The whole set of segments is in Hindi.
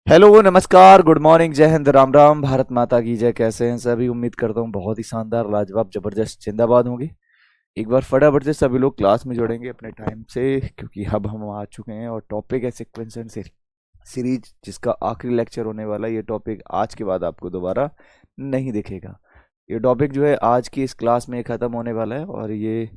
हेलो नमस्कार गुड मॉर्निंग जय हिंद राम राम भारत माता की जय। कैसे हैं सभी? उम्मीद करता हूँ बहुत ही शानदार लाजवाब जबरदस्त जिंदाबाद होंगी। एक बार फटाफट से सभी लोग क्लास में जुड़ेंगे अपने टाइम से, क्योंकि अब हम आ चुके हैं और टॉपिक है सीक्वेंस एंड सीरीज, जिसका आखिरी लेक्चर होने वाला है। ये टॉपिक आज के बाद आपको दोबारा नहीं दिखेगा। ये टॉपिक जो है आज की इस क्लास में ख़त्म होने वाला है, और ये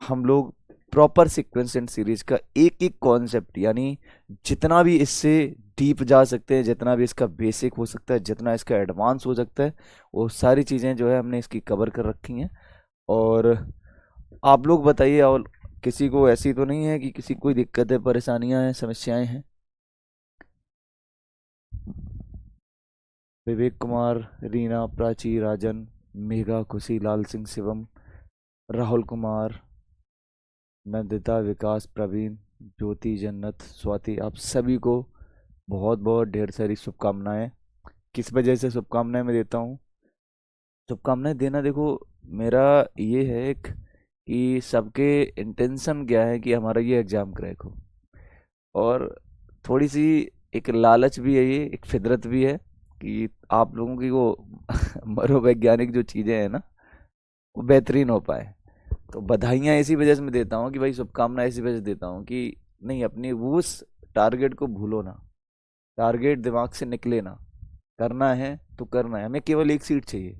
हम लोग प्रॉपर सीक्वेंस एंड सीरीज का एक एक कॉन्सेप्ट, यानी जितना भी इससे डीप जा सकते हैं, जितना भी इसका बेसिक हो सकता है, जितना इसका एडवांस हो सकता है, वो सारी चीज़ें जो है हमने इसकी कवर कर रखी हैं। और आप लोग बताइए, और किसी को ऐसी तो नहीं है कि किसी कोई दिक्कतें परेशानियां हैं समस्याएं हैं? विवेक कुमार, रीना, प्राची, राजन, मेघा, खुशी, लाल सिंह, शिवम, राहुल कुमार, नंदिता, विकास, प्रवीण, ज्योति, जन्नत, स्वाति, आप सभी को बहुत बहुत ढेर सारी शुभकामनाएं। किस वजह से शुभकामनाएं मैं देता हूँ? शुभकामनाएं देना, देखो, मेरा ये है एक कि सबके इंटेंशन क्या है कि हमारा ये एग्ज़ाम क्रैक हो। और थोड़ी सी एक लालच भी है, ये एक फितरत भी है कि आप लोगों की वो मनोवैज्ञानिक जो चीज़ें हैं ना, वो बेहतरीन हो पाए। तो बधाइयाँ इसी वजह से मैं देता हूँ कि भाई, शुभकामनाएं इसी वजह से देता हूँ कि नहीं, अपनी वो उस टारगेट को भूलो ना। टारगेट दिमाग से निकले ना। करना है तो करना है, हमें केवल एक सीट चाहिए।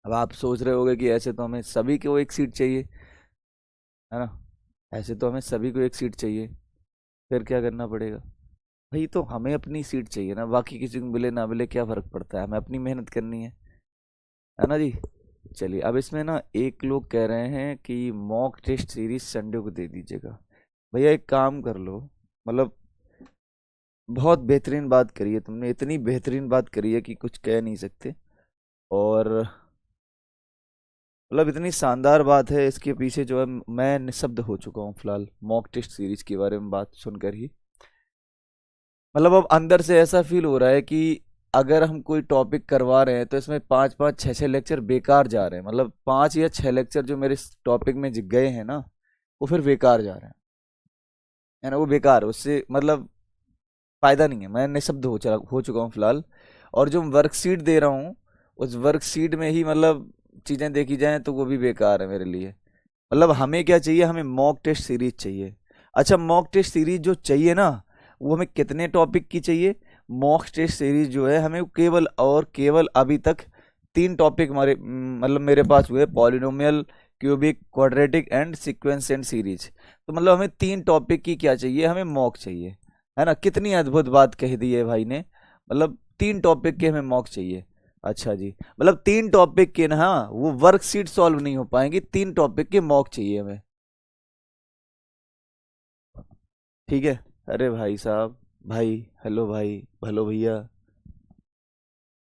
अब आप सोच रहे होगे कि ऐसे तो हमें सभी को एक सीट चाहिए, है ना? ऐसे तो हमें सभी को एक सीट चाहिए, फिर क्या करना पड़ेगा? भाई, तो हमें अपनी सीट चाहिए ना, बाकी किसी को मिले ना मिले क्या फ़र्क पड़ता है, हमें अपनी मेहनत करनी है ना जी? चलिए, अब इसमें ना एक लोग कह रहे हैं कि मॉक टेस्ट सीरीज संडे को दे दीजिएगा। भैया एक काम कर लो, मतलब बहुत बेहतरीन बात करी है तुमने, इतनी बेहतरीन बात करी है कि कुछ कह नहीं सकते। और मतलब इतनी शानदार बात है, इसके पीछे जो है मैं निशब्द हो चुका हूँ फिलहाल मॉक टेस्ट सीरीज के बारे में बात सुनकर ही। मतलब अब अंदर से ऐसा फील हो रहा है कि अगर हम कोई टॉपिक करवा रहे हैं तो इसमें पाँच पाँच छः छः लेक्चर बेकार जा रहे हैं। मतलब 5 या 6 लेक्चर जो मेरे टॉपिक में गए हैं ना, वो फिर बेकार जा रहे हैं, है ना? वो बेकार, उससे मतलब फ़ायदा नहीं है। मैं निशब्द हो चुका हूँ फिलहाल। और जो वर्कशीट दे रहा हूँ, उस वर्कशीट में ही मतलब चीज़ें देखी जाएँ तो वो भी बेकार है मेरे लिए। मतलब हमें क्या चाहिए? हमें मॉक टेस्ट सीरीज चाहिए। अच्छा, मॉक टेस्ट सीरीज जो चाहिए ना, वो हमें कितने टॉपिक की चाहिए? मॉक टेस्ट सीरीज जो है हमें केवल और केवल अभी तक 3 टॉपिक हमारे मतलब मेरे पास हुए: polynomial, cubic, quadratic and sequence and series. तो मतलब हमें 3 टॉपिक की क्या चाहिए? हमें मॉक चाहिए, है ना? कितनी अद्भुत बात कह दी है भाई ने। मतलब 3 टॉपिक के हमें मॉक चाहिए। अच्छा जी, मतलब 3 टॉपिक के ना, वो वर्कशीट सॉल्व नहीं हो पाएंगी, 3 टॉपिक के मॉक चाहिए हमें। ठीक है। अरे भाई साहब, भाई, हेलो भाई, हेलो भैया,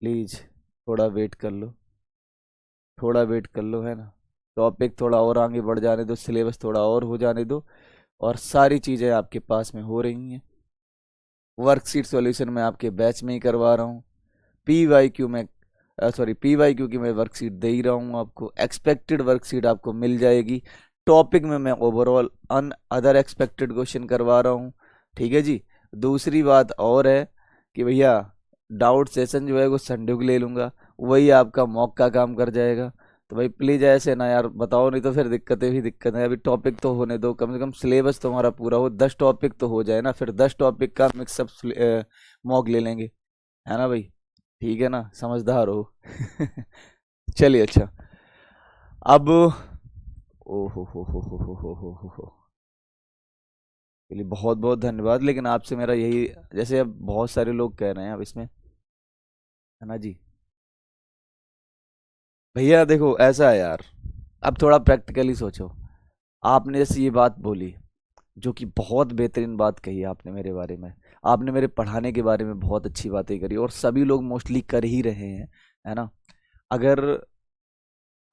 प्लीज थोड़ा वेट कर लो, थोड़ा वेट कर लो, है ना? टॉपिक थोड़ा और आगे बढ़ जाने दो, सिलेबस थोड़ा और हो जाने दो, और सारी चीज़ें आपके पास में हो रही हैं। वर्कशीट सॉल्यूशन मैं आपके बैच में ही करवा रहा हूँ। पी वाई क्यू में, सॉरी, पी वाई क्यू की मैं वर्कशीट दे ही रहा हूँ आपको। एक्सपेक्टेड वर्कशीट आपको मिल जाएगी। टॉपिक में मैं ओवरऑल अदर एक्सपेक्टेड क्वेश्चन करवा रहा हूँ। ठीक है जी। दूसरी बात और है कि भैया, डाउट सेशन जो है वो संडे को ले लूँगा, वही आपका मॉक का काम कर जाएगा। तो भाई प्लीज़ ऐसे ना यार, बताओ, नहीं तो फिर दिक्कतें ही दिक्कतें हैं। अभी टॉपिक तो होने दो, कम से कम सिलेबस तुम्हारा पूरा हो, 10 टॉपिक तो हो जाए ना, फिर 10 टॉपिक का मिक्सअप मॉक ले लेंगे, है ना भाई? ठीक है ना, समझदार हो। चलिए, अच्छा। अब ओ हो, चलिए, बहुत बहुत धन्यवाद। लेकिन आपसे मेरा यही, जैसे अब बहुत सारे लोग कह रहे हैं अब इसमें, है ना जी? भैया देखो, ऐसा है यार, अब थोड़ा प्रैक्टिकली सोचो। आपने जैसे ये बात बोली, जो कि बहुत बेहतरीन बात कही आपने मेरे बारे में। आपने मेरे पढ़ाने के बारे में बहुत अच्छी बातें करी, और सभी लोग मोस्टली कर ही रहे हैं, है ना? अगर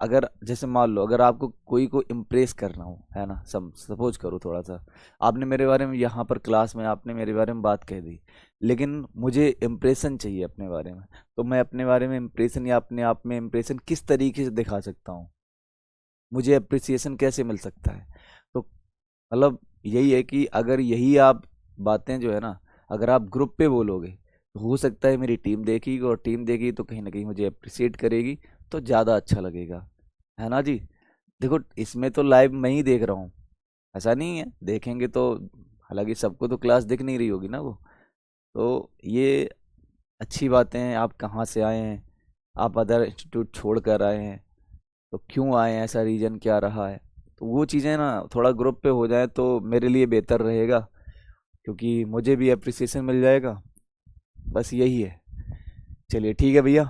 अगर जैसे मान लो, अगर आपको कोई को इम्प्रेस करना हो, है ना, सपोज करो थोड़ा सा, आपने मेरे बारे में यहाँ पर क्लास में आपने मेरे बारे में बात कह दी, लेकिन मुझे इम्प्रेशन चाहिए अपने बारे में। तो मैं अपने बारे में इम्प्रेशन या अपने आप में इम्प्रेशन किस तरीके से दिखा सकता हूँ? मुझे अप्रिसिएशन कैसे मिल सकता है? तो मतलब यही है कि अगर यही आप बातें जो है ना, अगर आप ग्रुप पे बोलोगे, हो सकता है मेरी टीम देखेगी, और टीम देखेगी तो कहीं ना कहीं मुझे अप्रिसिएट करेगी, तो ज़्यादा अच्छा लगेगा, है ना जी। देखो इसमें तो लाइव मैं ही देख रहा हूँ, ऐसा नहीं है, देखेंगे तो, हालांकि सबको तो क्लास दिख नहीं रही होगी ना वो, तो ये अच्छी बातें हैं। आप कहाँ से आए हैं, आप अदर इंस्टीट्यूट छोड़ कर आए हैं, तो क्यों आए हैं, ऐसा रीज़न क्या रहा है, तो वो चीज़ें ना थोड़ा ग्रुप पे हो जाए तो मेरे लिए बेहतर रहेगा, क्योंकि मुझे भी अप्रिसिएशन मिल जाएगा, बस यही है। चलिए ठीक है भैया,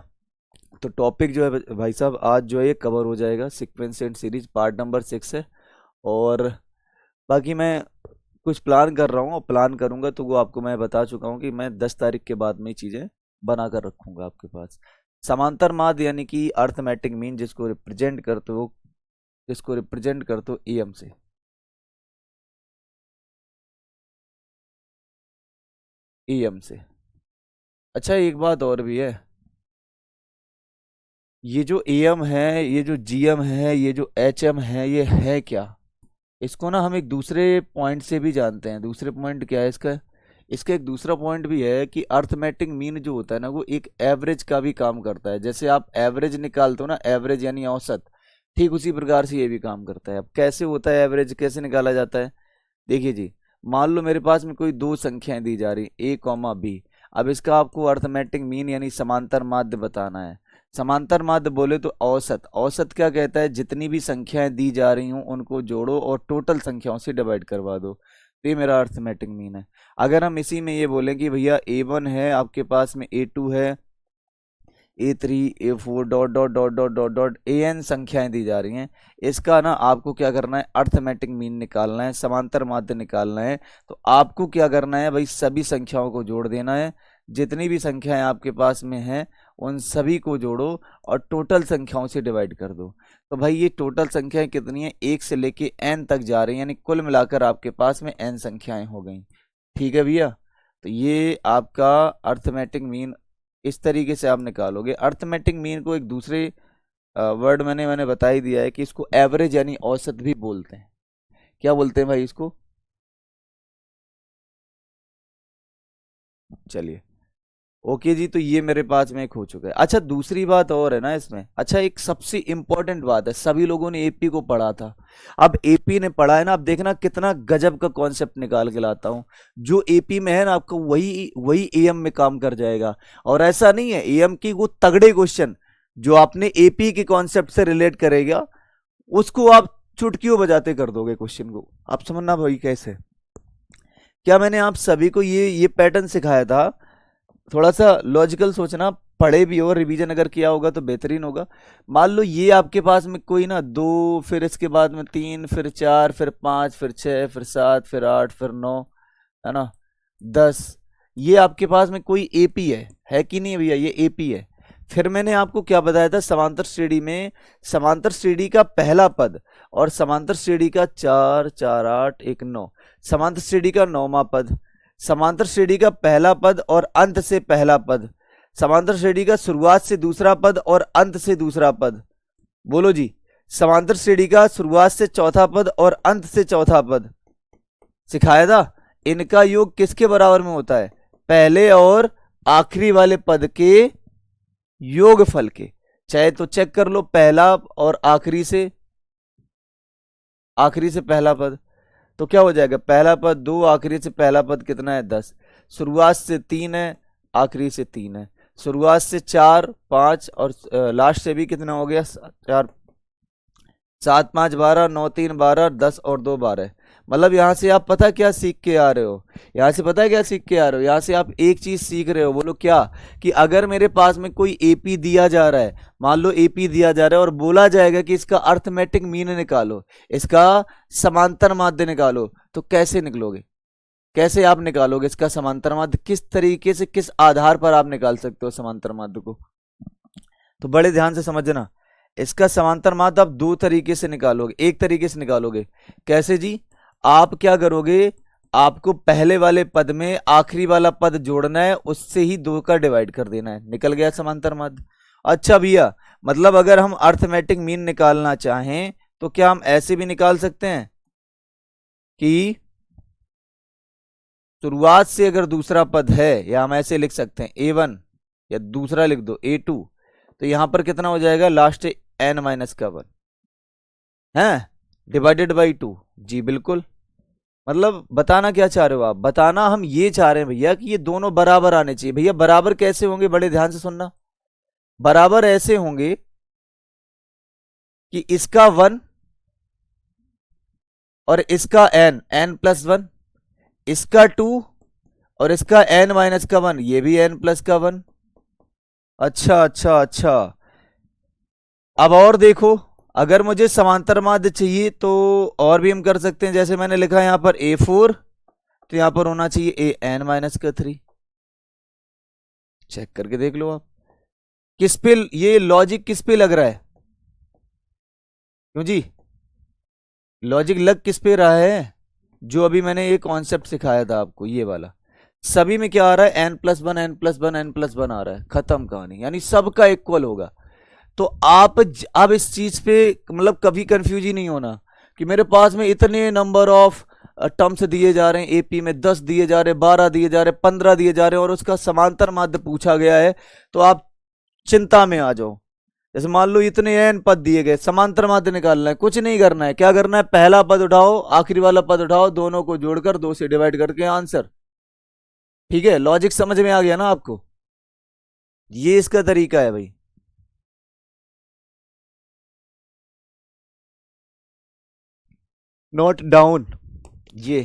तो टॉपिक जो है भाई साहब आज जो है ये कवर हो जाएगा, sequence and series part number 6 है। और बाकी मैं कुछ प्लान कर रहा हूँ, और प्लान करूँगा तो वो आपको मैं बता चुका हूँ कि मैं 10 तारीख के बाद में चीज़ें बना कर रखूँगा आपके पास। समांतर माध्य यानी कि अर्थमेटिक मीन, जिसको रिप्रेजेंट करते हो एम से। एम से। अच्छा एक बात और भी है, ये जो एम है, ये जो जीएम है, ये जो एचएम है, ये है क्या? इसको ना हम एक दूसरे पॉइंट से भी जानते हैं। दूसरे पॉइंट क्या है इसका? इसका एक दूसरा पॉइंट भी है कि अर्थमेटिक मीन जो होता है ना, वो एक एवरेज का भी काम करता है। जैसे आप एवरेज निकालते हो ना, एवरेज यानी औसत, ठीक उसी प्रकार से ये भी काम करता है। अब कैसे होता है एवरेज, कैसे निकाला जाता है? देखिए जी, मान लो मेरे पास में कोई दो संख्याएं दी जा रही, ए कॉमा बी। अब इसका आपको अर्थमेटिक मीन यानी समांतर माध्य बताना है। समांतर माध्य बोले तो औसत, औसत क्या कहता है, जितनी भी संख्याएं दी जा रही हूं उनको जोड़ो और टोटल संख्याओं से डिवाइड करवा दो, तो ये मेरा अर्थमेटिक मीन है। अगर हम इसी में ये बोलें कि भैया A1 है आपके पास में, A2 है, A3, A4 dot dot dot dot dot dot AN संख्याएं दी जा रही हैं, इसका ना आपको क्या करना है, अर्थमेटिक मीन निकालना है, समांतर माध्य निकालना है। तो आपको क्या करना है भाई, सभी संख्याओं को जोड़ देना है, जितनी भी संख्याएं आपके पास में हैं उन सभी को जोड़ो और टोटल संख्याओं से डिवाइड कर दो। तो भाई ये टोटल संख्याएं कितनी है, 1 से लेके n तक जा रही हैं, यानी कुल मिलाकर आपके पास में n संख्याएं हो गई। ठीक है भैया, तो ये आपका अर्थमेटिक मीन इस तरीके से आप निकालोगे। अर्थमेटिक मीन को एक दूसरे वर्ड मैंने बता ही दिया है कि इसको एवरेज यानी औसत भी बोलते हैं। क्या बोलते हैं भाई इसको? चलिए ओके जी, तो ये मेरे पास में एक हो चुका है। अच्छा दूसरी बात और है ना इसमें, अच्छा एक सबसे इंपॉर्टेंट बात है, सभी लोगों ने एपी को पढ़ा था, अब एपी ने पढ़ा है ना, अब देखना कितना गजब का कॉन्सेप्ट निकाल के लाता हूं। जो एपी में है ना, आपको वही वही एएम में काम कर जाएगा। और ऐसा नहीं है, एएम की वो तगड़े क्वेश्चन जो आपने एपी के कॉन्सेप्ट से रिलेट करेगा, उसको आप चुटकियों बजाते कर दोगे क्वेश्चन को। आप समझना भाई कैसे, क्या मैंने आप सभी को ये पैटर्न सिखाया था? थोड़ा सा लॉजिकल सोचना, पढ़े भी हो, रिवीजन अगर किया होगा तो बेहतरीन होगा। मान लो ये आपके पास में कोई ना दो, फिर इसके बाद में तीन, फिर चार, फिर पाँच, फिर छः, फिर सात, फिर आठ, फिर नौ, है ना, 10। ये आपके पास में कोई एपी है कि नहीं भैया? ये एपी है। फिर मैंने आपको क्या बताया था, समांतर श्रेणी में समांतर श्रेणी का पहला पद और समांतर श्रेणी का 4 4 8 1 9, समांतर श्रेणी का 9वां पद, समांतर श्रेणी का पहला पद और अंत से पहला पद, समांतर श्रेणी का शुरुआत से दूसरा पद और अंत से दूसरा पद। बोलो जी, समांतर श्रेणी का शुरुआत से चौथा पद और अंत से चौथा पद सिखाया था। इनका योग किसके बराबर में होता है? पहले और आखिरी वाले पद के योगफल के। चाहे तो चेक कर लो, पहला और आखिरी से पहला पद, तो क्या हो जाएगा, पहला पद 2, आखिरी से पहला पद कितना है 10, शुरुआत से 3 है, आखिरी से 3 है, शुरुआत से 4 5 और लास्ट से भी कितना हो गया 4, 7 5 12, 9 3 12, 10 और 2 12। मतलब यहाँ से आप पता क्या सीख के आ रहे हो, यहाँ से पता है क्या सीख के आ रहे हो, यहाँ से आप एक चीज सीख रहे हो। बोलो क्या? कि अगर मेरे पास में कोई एपी दिया जा रहा है, मान लो एपी दिया जा रहा है और बोला जाएगा कि इसका अर्थमेटिक मीन निकालो, इसका समांतर माध्य निकालो, तो कैसे निकलोगे? कैसे आप निकालोगे इसका समांतर माध्य? किस तरीके से, किस आधार पर आप निकाल सकते हो समांतर माध्य को? तो बड़े ध्यान से समझना, इसका समांतर माध्य आप दो तरीके से निकालोगे। एक तरीके से निकालोगे, कैसे जी? आप क्या करोगे, आपको पहले वाले पद में आखिरी वाला पद जोड़ना है, उससे ही 2 का डिवाइड कर देना है, निकल गया समांतर माध्य। अच्छा भैया, मतलब अगर हम अर्थमेटिक मीन निकालना चाहें तो क्या हम ऐसे भी निकाल सकते हैं कि शुरुआत से अगर दूसरा पद है, या हम ऐसे लिख सकते हैं A1, या दूसरा लिख दो A2, तो यहां पर कितना हो जाएगा, लास्ट n माइनस का 1 है डिवाइडेड बाई 2। जी बिल्कुल। मतलब बताना क्या चाह रहे हो आप, बताना हम ये चाह रहे हैं भैया कि ये दोनों बराबर आने चाहिए। भैया बराबर कैसे होंगे, बड़े ध्यान से सुनना। बराबर ऐसे होंगे कि इसका 1 और इसका n प्लस 1, इसका 2 और इसका n माइनस का 1, ये भी n प्लस का 1। अच्छा अच्छा अच्छा। अब और देखो, अगर मुझे समांतर माध्य चाहिए तो और भी हम कर सकते हैं। जैसे मैंने लिखा है यहां पर A4, तो यहां पर होना चाहिए an माइनस का 3। चेक करके देख लो आप, किस पे ये लॉजिक किस पे लग रहा है, क्यों जी, लॉजिक लग किस पे रहा है, जो अभी मैंने ये कॉन्सेप्ट सिखाया था आपको, ये वाला। सभी में क्या आ रहा है, n plus 1 n plus 1 n plus 1 आ रहा है, खत्म कहानी, यानी सबका इक्वल होगा। तो आप अब इस चीज पे मतलब कभी कंफ्यूज ही नहीं होना कि मेरे पास में इतने नंबर ऑफ टर्म्स दिए जा रहे हैं, एपी में 10 दिए जा रहे हैं, 12 दिए जा रहे हैं, 15 दिए जा रहे हैं, और उसका समांतर माध्य पूछा गया है, तो आप चिंता में आ जाओ। जैसे मान लो इतने एन पद दिए गए, समांतर माध्य निकालना है, कुछ नहीं करना है। क्या करना है, पहला पद उठाओ, आखिरी वाला पद उठाओ, दोनों को जोड़कर 2 से डिवाइड करके आंसर। ठीक है, लॉजिक समझ में आ गया ना आपको, ये इसका तरीका है भाई। नोट डाउन ये।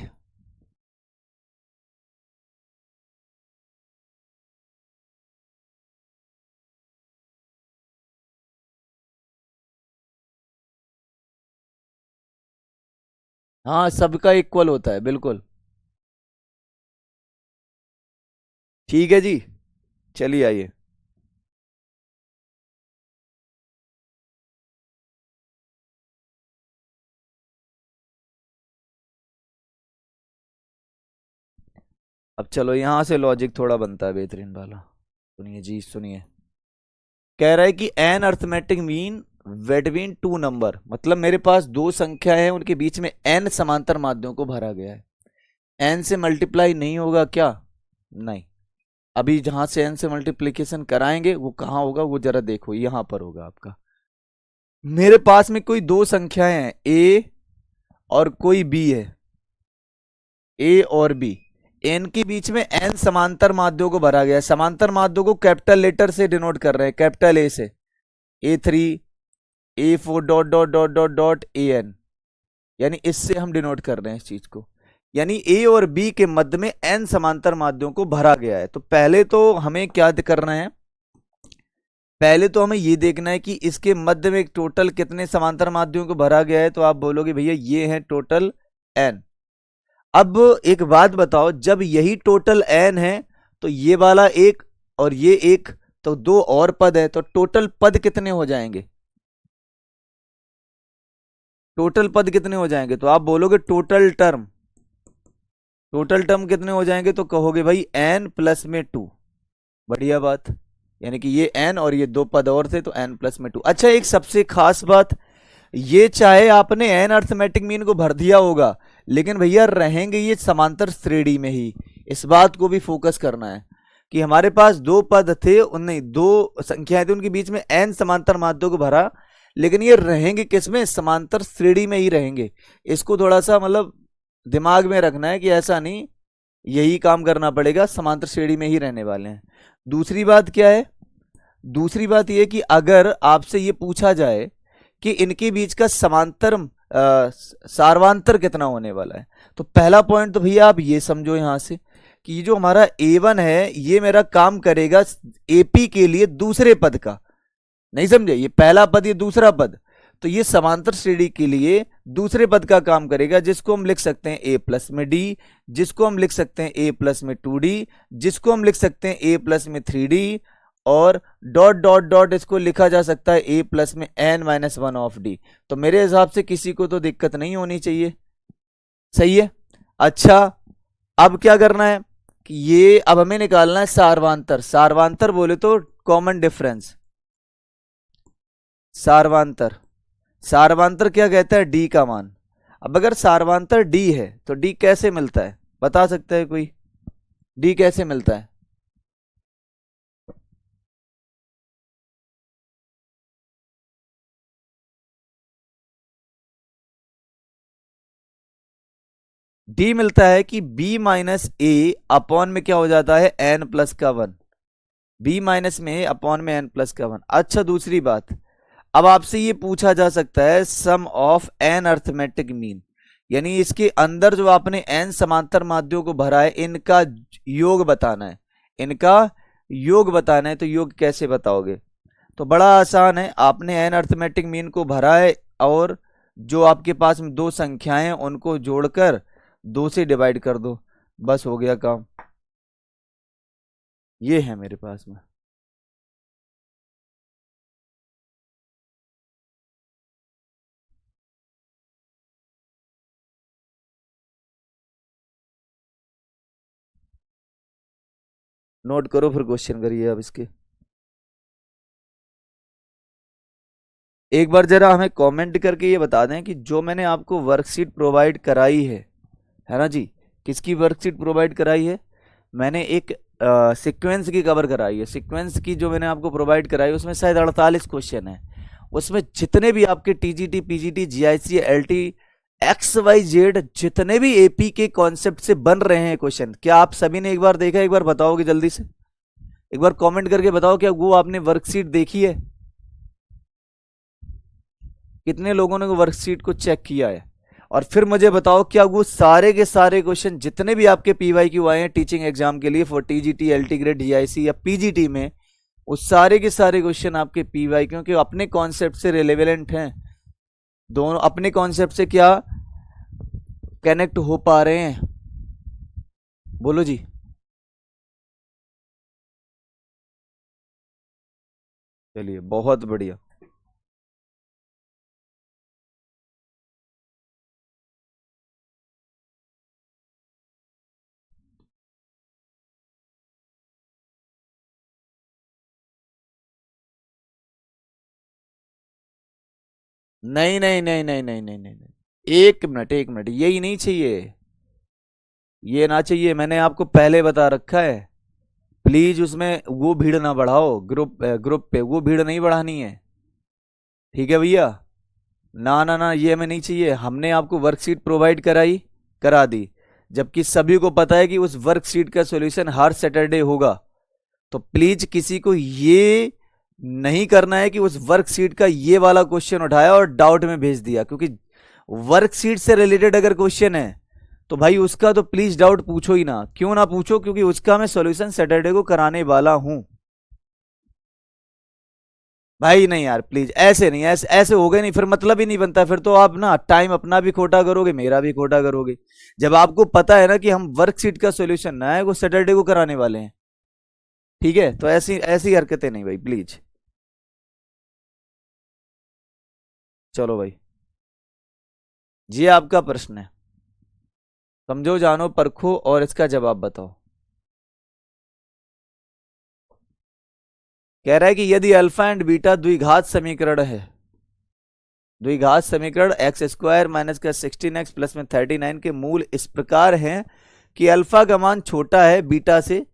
हाँ, सबका इक्वल होता है बिल्कुल। ठीक है जी, चलिए आइए। अब चलो यहां से लॉजिक थोड़ा बनता है बेहतरीन वाला। सुनिए जी सुनिए, कह रहा है कि an arithmetic mean between two number, मतलब मेरे पास दो संख्या है, उनके बीच में एन समांतर माध्यों को भरा गया है। एन से मल्टीप्लाई नहीं होगा क्या, नहीं। अभी जहां से एन से मल्टीप्लीकेशन कराएंगे वो कहां होगा, वो जरा देखो, यहां पर होगा आपका। मेरे पास में कोई दो संख्याएं हैं, ए और कोई बी है, ए और बी, एन के बीच में एन समांतर माध्यों को भरा गया है। समांतर माध्यों को कैपिटल लेटर से डिनोट कर रहे हैं, कैपिटल ए से, A3 A4 dot dot dot dot dot AN, यानी इससे हम डिनोट कर रहे हैं इस चीज को। यानी ए और बी के मध्य में एन समांतर माध्यों को भरा गया है। तो पहले तो हमें क्या करना है, पहले तो हमें ये देखना है कि इसके मध्य में टोटल कितने समांतर माध्यों को भरा गया है। तो आप बोलोगे भैया ये है टोटल एन। अब एक बात बताओ, जब यही टोटल एन है तो ये वाला एक और ये एक, तो दो और पद है, तो टोटल पद कितने हो जाएंगे, टोटल पद कितने हो जाएंगे, तो आप बोलोगे टोटल टर्म, टोटल टर्म कितने हो जाएंगे, तो कहोगे भाई n प्लस में 2। बढ़िया बात, यानी कि ये n और ये दो पद और थे तो n प्लस में 2। अच्छा, एक सबसे खास बात, ये चाहे आपने n अर्थमेटिक मीन को भर दिया होगा, लेकिन भैया रहेंगे ये समांतर श्रेणी में ही। इस बात को भी फोकस करना है कि हमारे पास दो पद थे, उनने दो संख्याएं थी, उनके बीच में n समांतर माध्यों को भरा, लेकिन ये रहेंगे किसमें, समांतर श्रेणी में ही रहेंगे। इसको थोड़ा सा मतलब दिमाग में रखना है कि ऐसा नहीं, यही काम करना पड़ेगा, समांतर श्रेणी में ही रहने वाले हैं। दूसरी बात क्या है, दूसरी बात यह कि अगर आपसे ये पूछा जाए कि इनके बीच का समांतर सार्वांतर कितना होने वाला है, तो पहला पॉइंट तो भैया आप ये समझो यहां से कि ये जो हमारा A1 है ये मेरा काम करेगा AP के लिए दूसरे पद का, नहीं समझे, ये पहला पद ये दूसरा पद, तो ये समांतर श्रेणी के लिए दूसरे पद का काम करेगा, जिसको हम लिख सकते हैं A प्लस में D, जिसको हम लिख सकते हैं A प्लस में 2D, जिसको हम लिख सकते हैं A प्लस में 3D, और डॉट डॉट डॉट इसको लिखा जा सकता है A प्लस में n माइनस 1 ऑफ D। तो मेरे हिसाब से किसी को तो दिक्कत नहीं होनी चाहिए, सही है। अच्छा, अब क्या करना है कि ये अब हमें निकालना है सार्वांतर। सार्वांतर बोले तो कॉमन डिफरेंस, सार्वांतर, सार्वांतर क्या कहता है, डी का मान। अब अगर सार्वांतर डी है तो डी कैसे मिलता है, बता सकता है कोई, डी कैसे मिलता है? डी मिलता है कि बी माइनस ए अपॉन में क्या हो जाता है, एन प्लस का वन। बी माइनस में ए अपॉन में एन प्लस का वन। अच्छा दूसरी बात, अब आपसे ये पूछा जा सकता है सम ऑफ एन अर्थमेटिक मीन, यानी इसके अंदर जो आपने एन समांतर माध्यों को भरा है इनका योग बताना है, इनका योग बताना है। तो योग कैसे बताओगे? तो बड़ा आसान है, आपने एन अर्थमेटिक मीन को भरा है और जो आपके पास में दो संख्याएं हैं उनको जोड़कर दो से डिवाइड कर दो, बस हो गया काम। ये है मेरे पास में। नोट करो फिर क्वेश्चन करिए अब इसके। एक बार जरा हमें कमेंट करके ये बता दें कि जो मैंने आपको वर्कशीट प्रोवाइड कराई है ना जी, किसकी वर्कशीट प्रोवाइड कराई है? मैंने एक सीक्वेंस की कवर कराई है। सीक्वेंस की जो मैंने आपको प्रोवाइड कराई उसमें शायद 48 क्वेश्चन है। उसमें जितने भी आपके TGT, PGT, GIC, LT, X Y Z जितने भी एपी के कॉन्सेप्ट से बन रहे हैं क्वेश्चन, क्या आप सभी ने एक बार देखा? एक बार बताओगे जल्दी से, एक बार कमेंट करके बताओ क्या वो आपने वर्कशीट देखी है? कितने लोगों ने वर्कशीट को चेक किया है? और फिर मुझे बताओ क्या वो सारे के सारे क्वेश्चन जितने भी आपके पीवाई क्यू आए हैं टीचिंग एग्जाम के लिए for TGT, LT grade, GIC या पीजीटी में, उस सारे के सारे क्वेश्चन आपके पीवाई क्योंकि अपने कॉन्सेप्ट से रिलेवेंट हैं, दोनों अपने कॉन्सेप्ट से क्या कनेक्ट हो पा रहे हैं? बोलो जी। चलिए बहुत बढ़िया। नहीं नहीं नहीं नहीं नहीं नहीं नहीं नहीं। एक मिनट एक मिनट, यही नहीं चाहिए, ये ना चाहिए। मैंने आपको पहले बता रखा है, प्लीज उसमें वो भीड़ ना बढ़ाओ, ग्रुप पे वो भीड़ नहीं बढ़ानी है, ठीक है भैया? ना ना ना, ये हमें नहीं चाहिए। हमने आपको वर्कशीट प्रोवाइड कराई, करा दी, जबकि सभी को पता है कि उस वर्कशीट का सॉल्यूशन हर सैटरडे होगा। तो प्लीज किसी को ये नहीं करना है कि उस वर्कशीट का ये वाला क्वेश्चन उठाया और डाउट में भेज दिया, क्योंकि वर्कशीट से रिलेटेड अगर क्वेश्चन है तो भाई उसका तो प्लीज डाउट पूछो ही ना। क्यों ना पूछो? क्योंकि उसका मैं सॉल्यूशन सैटरडे को कराने वाला हूं। भाई नहीं यार प्लीज, ऐसे नहीं, ऐसे ऐसे हो गए नहीं, फिर मतलब ही नहीं बनता। फिर तो आप ना टाइम अपना भी खोटा करोगे, मेरा भी खोटा करोगे। जब आपको पता है ना कि हम वर्कशीट का सॉल्यूशन ना है वो सैटरडे को कराने वाले हैं, ठीक है? तो ऐसी ऐसी हरकतें नहीं भाई, प्लीज। चलो भाई, ये आपका प्रश्न है, समझो जानो परखो और इसका जवाब बताओ। कह रहा है कि यदि अल्फा एंड बीटा द्विघात समीकरण है, द्विघात समीकरण एक्स स्क्वायर माइनस का 16x प्लस में 39 के मूल इस प्रकार हैं कि अल्फा का मान छोटा है बीटा से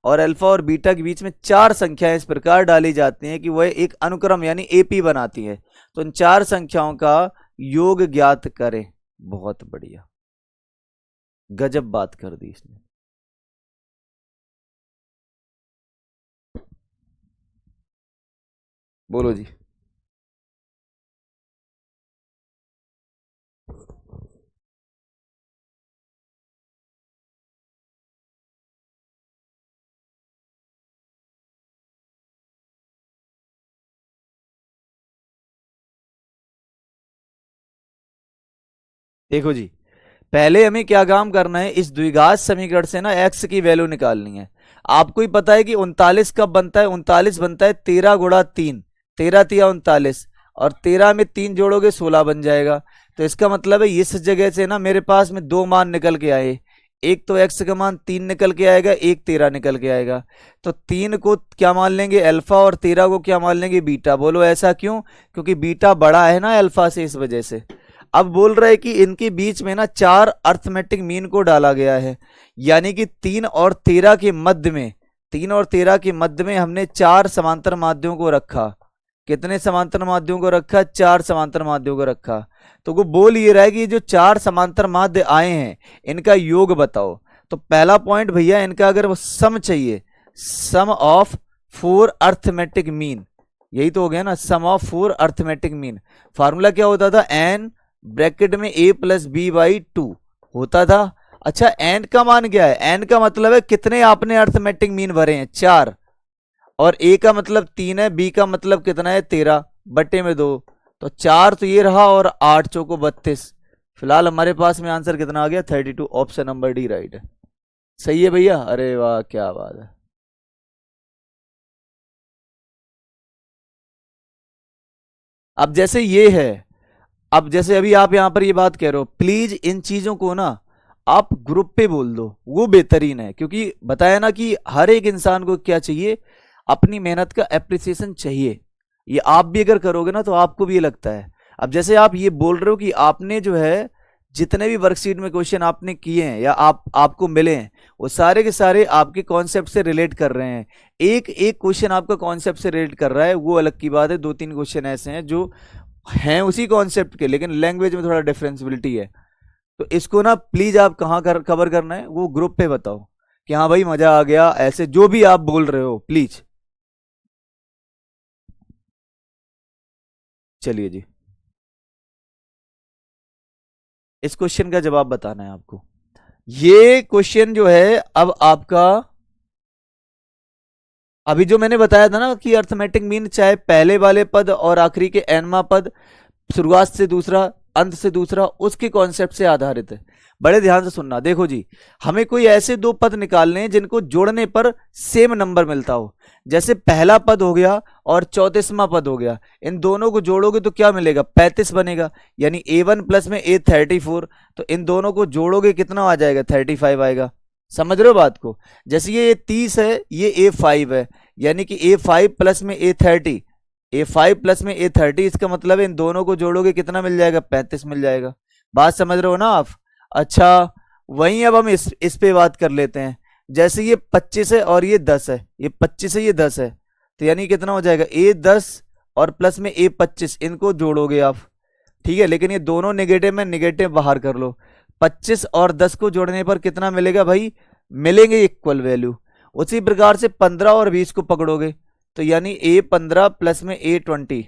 और अल्फा और बीटा के बीच में चार संख्याएं इस प्रकार डाली जाती हैं कि वह एक अनुक्रम यानी एपी बनाती है। तो इन चार संख्याओं का योग ज्ञात करें। बहुत बढ़िया, गजब बात कर दी इसने। बोलो जी। देखो जी, पहले हमें क्या काम करना है, इस द्विघात समीकरण से ना एक्स की वैल्यू निकालनी है। आपको ही पता है कि 39 कब बनता है? 39 बनता है 13 गुणा 3, 13 तिया 39, और 13 में 3 जोड़ोगे 16 बन जाएगा। तो इसका मतलब है इस जगह से ना मेरे पास में दो मान निकल के आए, एक तो एक्स का मान 3 निकल के आएगा, एक 13 निकल के आएगा। तो 3 को क्या मान लेंगे? अल्फा, और 13 को क्या मान लेंगे? बीटा। बोलो ऐसा क्यों? क्योंकि बीटा बड़ा है ना अल्फा से, इस वजह से। अब बोल रहा है कि इनके बीच में ना 4 अर्थमेटिक मीन को डाला गया है, यानी कि 3 और 13 के मध्य में, 3 और 13 के मध्य में हमने 4 समांतर माध्यों को रखा। कितने समांतर माध्यों को रखा? 4 समांतर माध्यों को रखा। तो वो बोल ये रहा है कि जो 4 समांतर माध्य आए हैं इनका योग बताओ। तो पहला पॉइंट भैया, इनका अगर वो सम चाहिए, सम ऑफ 4 अर्थमेटिक मीन, यही तो हो गया ना, सम ऑफ 4 अर्थमेटिक मीन। फार्मूला क्या होता था? एन ब्रैकेट में a प्लस बी बाई 2 होता था। अच्छा, एन का मान क्या है? एन का मतलब है कितने आपने अर्थमेटिक मीन भरे हैं, 4, और ए का मतलब 3 है, बी का मतलब कितना है, 13 बट्टे में 2, तो 4 तो ये रहा, और 8 चौको 32। फिलहाल हमारे पास में आंसर कितना आ गया? 32। ऑप्शन नंबर डी राइट है। सही है भैया, अरे वाह क्या बात है। अब जैसे ये है, अब जैसे अभी आप यहां पर ये बात कह रहे हो, प्लीज इन चीजों को ना आप ग्रुप पे बोल दो, वो बेहतरीन है, क्योंकि बताया ना कि हर एक इंसान को क्या चाहिए, अपनी मेहनत का एप्रिसिएशन चाहिए। ये आप भी अगर करोगे ना तो आपको भी ये लगता है। अब जैसे आप ये बोल रहे हो कि आपने जो है जितने भी वर्कशीट में क्वेश्चन आपने किए हैं या आपको मिले हैं, वो सारे के सारे आपके कॉन्सेप्ट से रिलेट कर रहे हैं। एक एक क्वेश्चन आपका कॉन्सेप्ट से रिलेट कर रहा है, वो अलग की बात है। 2-3 क्वेश्चन ऐसे हैं जो हैं उसी कॉन्सेप्ट के, लेकिन लैंग्वेज में थोड़ा डिफरेंसिबिलिटी है। तो इसको ना प्लीज आप कहाँ कवर करना है वो ग्रुप पे बताओ, कि हाँ भाई मजा आ गया, ऐसे जो भी आप बोल रहे हो प्लीज। चलिए जी, इस क्वेश्चन का जवाब बताना है आपको। ये क्वेश्चन जो है अब आपका, अभी जो मैंने बताया था ना कि अर्थमेटिक मीन चाहे पहले वाले पद और आखिरी के एनवा पद, शुरुआत से दूसरा अंत से दूसरा, उसके कॉन्सेप्ट से आधारित है। बड़े ध्यान से सुनना, देखो जी, हमें कोई ऐसे दो पद निकालने हैं जिनको जोड़ने पर सेम नंबर मिलता हो। जैसे पहला पद हो गया और 34वां पद हो गया, इन दोनों को जोड़ोगे तो क्या मिलेगा? 35 बनेगा, यानी A1 प्लस में A34। तो इन दोनों को जोड़ोगे कितना आ जाएगा? 35 आएगा। समझ रहे हो बात को? जैसे ये 30 है, ये A5 है, यानी कि A5 प्लस में A30, A5 प्लस में A30, इसका मतलब है इन दोनों को जोड़ोगे कितना मिल जाएगा? 35 मिल जाएगा। बात समझ रहे हो ना आप? अच्छा, वहीं अब हम इस पे बात कर लेते हैं। जैसे ये 25 है और ये 10 है, ये 25 है, ये 10 है, तो यानी कितना हो जाएगा? A10 और प्लस में A25, इनको जोड़ोगे आप, ठीक है, लेकिन ये दोनों नेगेटिव में, नेगेटिव बाहर कर लो। 25 और 10 को जोड़ने पर कितना मिलेगा भाई? मिलेंगे इक्वल वैल्यू। उसी प्रकार से 15 और 20 को पकड़ोगे, तो यानी A15 प्लस में A20,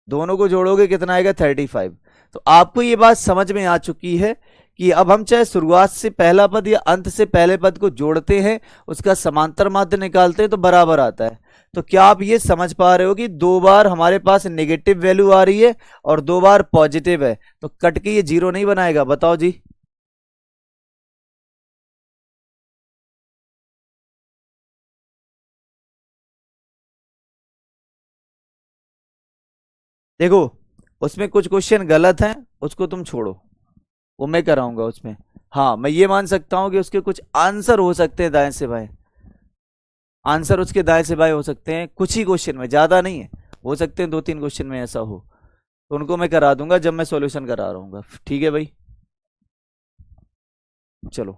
दोनों को जोड़ोगे कितना आएगा? 35। तो आपको ये बात समझ में आ चुकी है कि अब हम चाहे शुरुआत से पहला पद या अंत से पहले पद को जोड़ते हैं, उसका समांतर माध्य निकालते हैं तो बराबर आता है। तो क्या आप ये समझ पा रहे हो कि 2 बार हमारे पास नेगेटिव वैल्यू आ रही है और 2 बार पॉजिटिव है, तो कट के ये जीरो नहीं बनाएगा? बताओ जी। देखो, उसमें कुछ क्वेश्चन गलत हैं, उसको तुम छोड़ो, वो मैं कराऊंगा उसमें। हाँ, मैं ये मान सकता हूं कि उसके कुछ आंसर हो सकते हैं दाएं से बाएं, आंसर उसके दाएं से बाएं हो सकते हैं, कुछ ही क्वेश्चन में, ज्यादा नहीं है, हो सकते हैं 2-3 क्वेश्चन में ऐसा हो, तो उनको मैं करा दूंगा जब मैं सॉल्यूशन करा रहा हूँ। ठीक है भाई, चलो।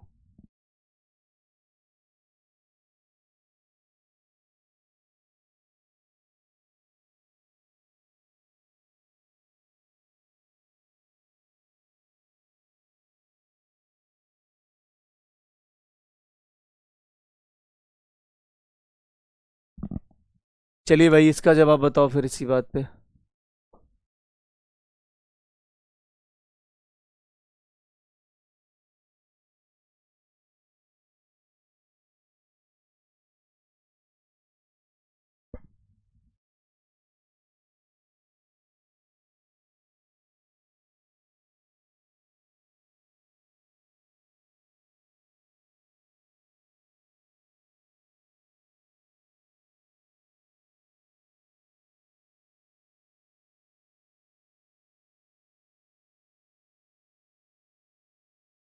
चलिए भाई, इसका जवाब बताओ फिर इसी बात पे।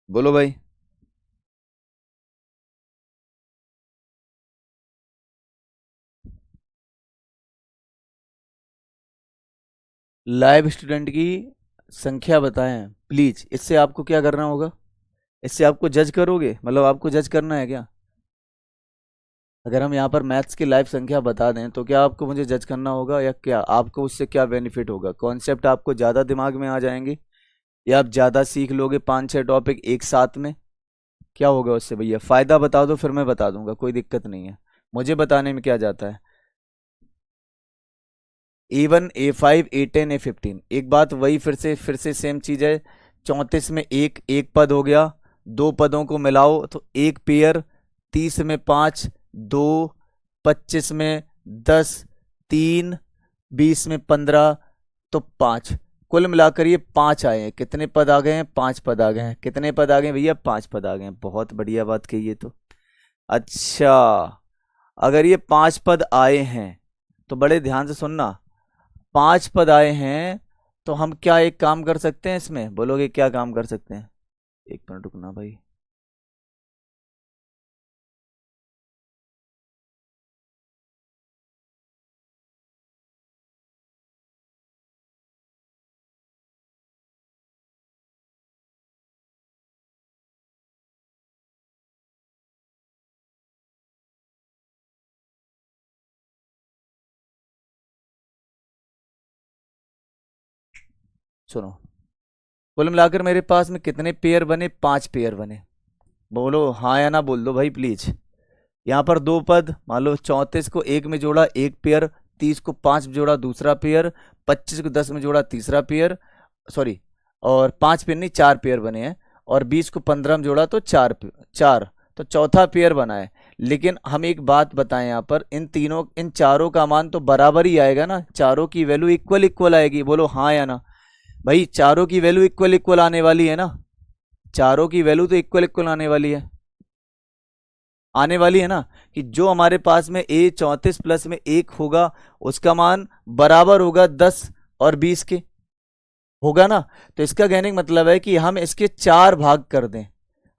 बोलो भाई। लाइव स्टूडेंट की संख्या बताएं प्लीज। इससे आपको क्या करना होगा? इससे आपको जज करोगे, मतलब आपको जज करना है क्या? अगर हम यहाँ पर मैथ्स की लाइव संख्या बता दें तो क्या आपको मुझे जज करना होगा, या क्या आपको उससे क्या बेनिफिट होगा? कॉन्सेप्ट आपको ज़्यादा दिमाग में आ जाएंगे, या आप ज़्यादा सीख लोगे 5-6 टॉपिक एक साथ में? क्या होगा उससे भैया? फ़ायदा बता दो फिर मैं बता दूंगा, कोई दिक्कत नहीं है, मुझे बताने में क्या जाता है। A1 A5 A10 A15, एक बात वही फिर से सेम चीज़ है। 34 में एक एक पद हो गया, दो पदों को मिलाओ तो एक पेयर। 30 में पाँच, दो। 25 में 10, तीन। 20 में 15, तो पाँच। कुल मिलाकर ये पाँच आए हैं। कितने पद आ गए हैं? पांच पद आ गए हैं। कितने पद आ गए हैं भैया? पांच पद आ गए हैं। बहुत बढ़िया बात कही है तो। अच्छा, अगर ये पांच पद आए हैं तो बड़े ध्यान से सुनना। पांच पद आए हैं तो हम क्या एक काम कर सकते हैं इसमें? बोलोगे क्या काम कर सकते हैं? एक मिनट रुकना भाई। सुनो, कुल मिलाकर मेरे पास में कितने पेयर बने? पांच पेयर बने। बोलो हाँ या ना, बोल दो भाई प्लीज। यहाँ पर दो पद, मान लो 34 को एक में जोड़ा एक पेयर, 30 को पांच में जोड़ा दूसरा पेयर, 25 को 10 में जोड़ा तीसरा पेयर, सॉरी, और पांच पेयर नहीं चार पेयर बने हैं, और 20 को 15 में जोड़ा तो चार, तो चौथा पेयर बना है। लेकिन हम एक बात बताएं, यहाँ पर इन चारों का मान तो बराबर ही आएगा ना, चारों की वैल्यू इक्वल इक्वल आएगी। बोलो हाँ या ना भाई, चारों की वैल्यू इक्वल इक्वल आने वाली है ना? चारों की वैल्यू तो इक्वल इक्वल आने वाली है, आने वाली है ना? कि जो हमारे पास में A34 प्लस में एक होगा उसका मान बराबर होगा 10 और 20 के, होगा ना? तो इसका कहने का मतलब है कि हम इसके चार भाग कर दें,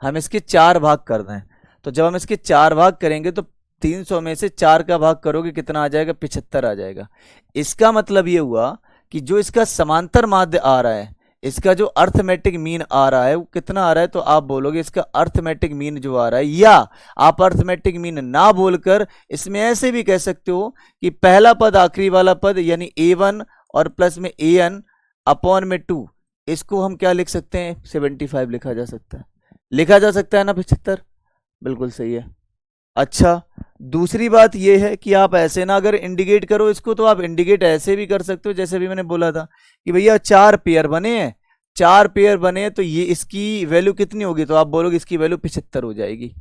हम इसके चार भाग कर दें। तो जब हम इसके चार भाग करेंगे तो 300 में से चार का भाग करोगे कितना आ जाएगा? 75 आ जाएगा। इसका मतलब ये हुआ कि जो इसका समांतर माध्य आ रहा है, इसका जो अर्थमेटिक मीन आ रहा है वो कितना आ रहा है? तो आप बोलोगे इसका अर्थमेटिक मीन जो आ रहा है, या आप अर्थमेटिक मीन ना बोलकर इसमें ऐसे भी कह सकते हो कि पहला पद आखिरी वाला पद यानी A1 और प्लस में AN अपॉन में टू, इसको हम क्या लिख सकते हैं? 75 लिखा जा सकता है। लिखा जा सकता है ना 75? बिल्कुल सही है। अच्छा, दूसरी बात यह है कि आप ऐसे ना अगर इंडिकेट करो इसको, तो आप इंडिकेट ऐसे भी कर सकते हो जैसे भी मैंने बोला था कि भैया चार पेयर बने हैं, चार पेयर बने हैं तो ये इसकी वैल्यू कितनी होगी? तो आप बोलोगे इसकी वैल्यू 75 हो जाएगी।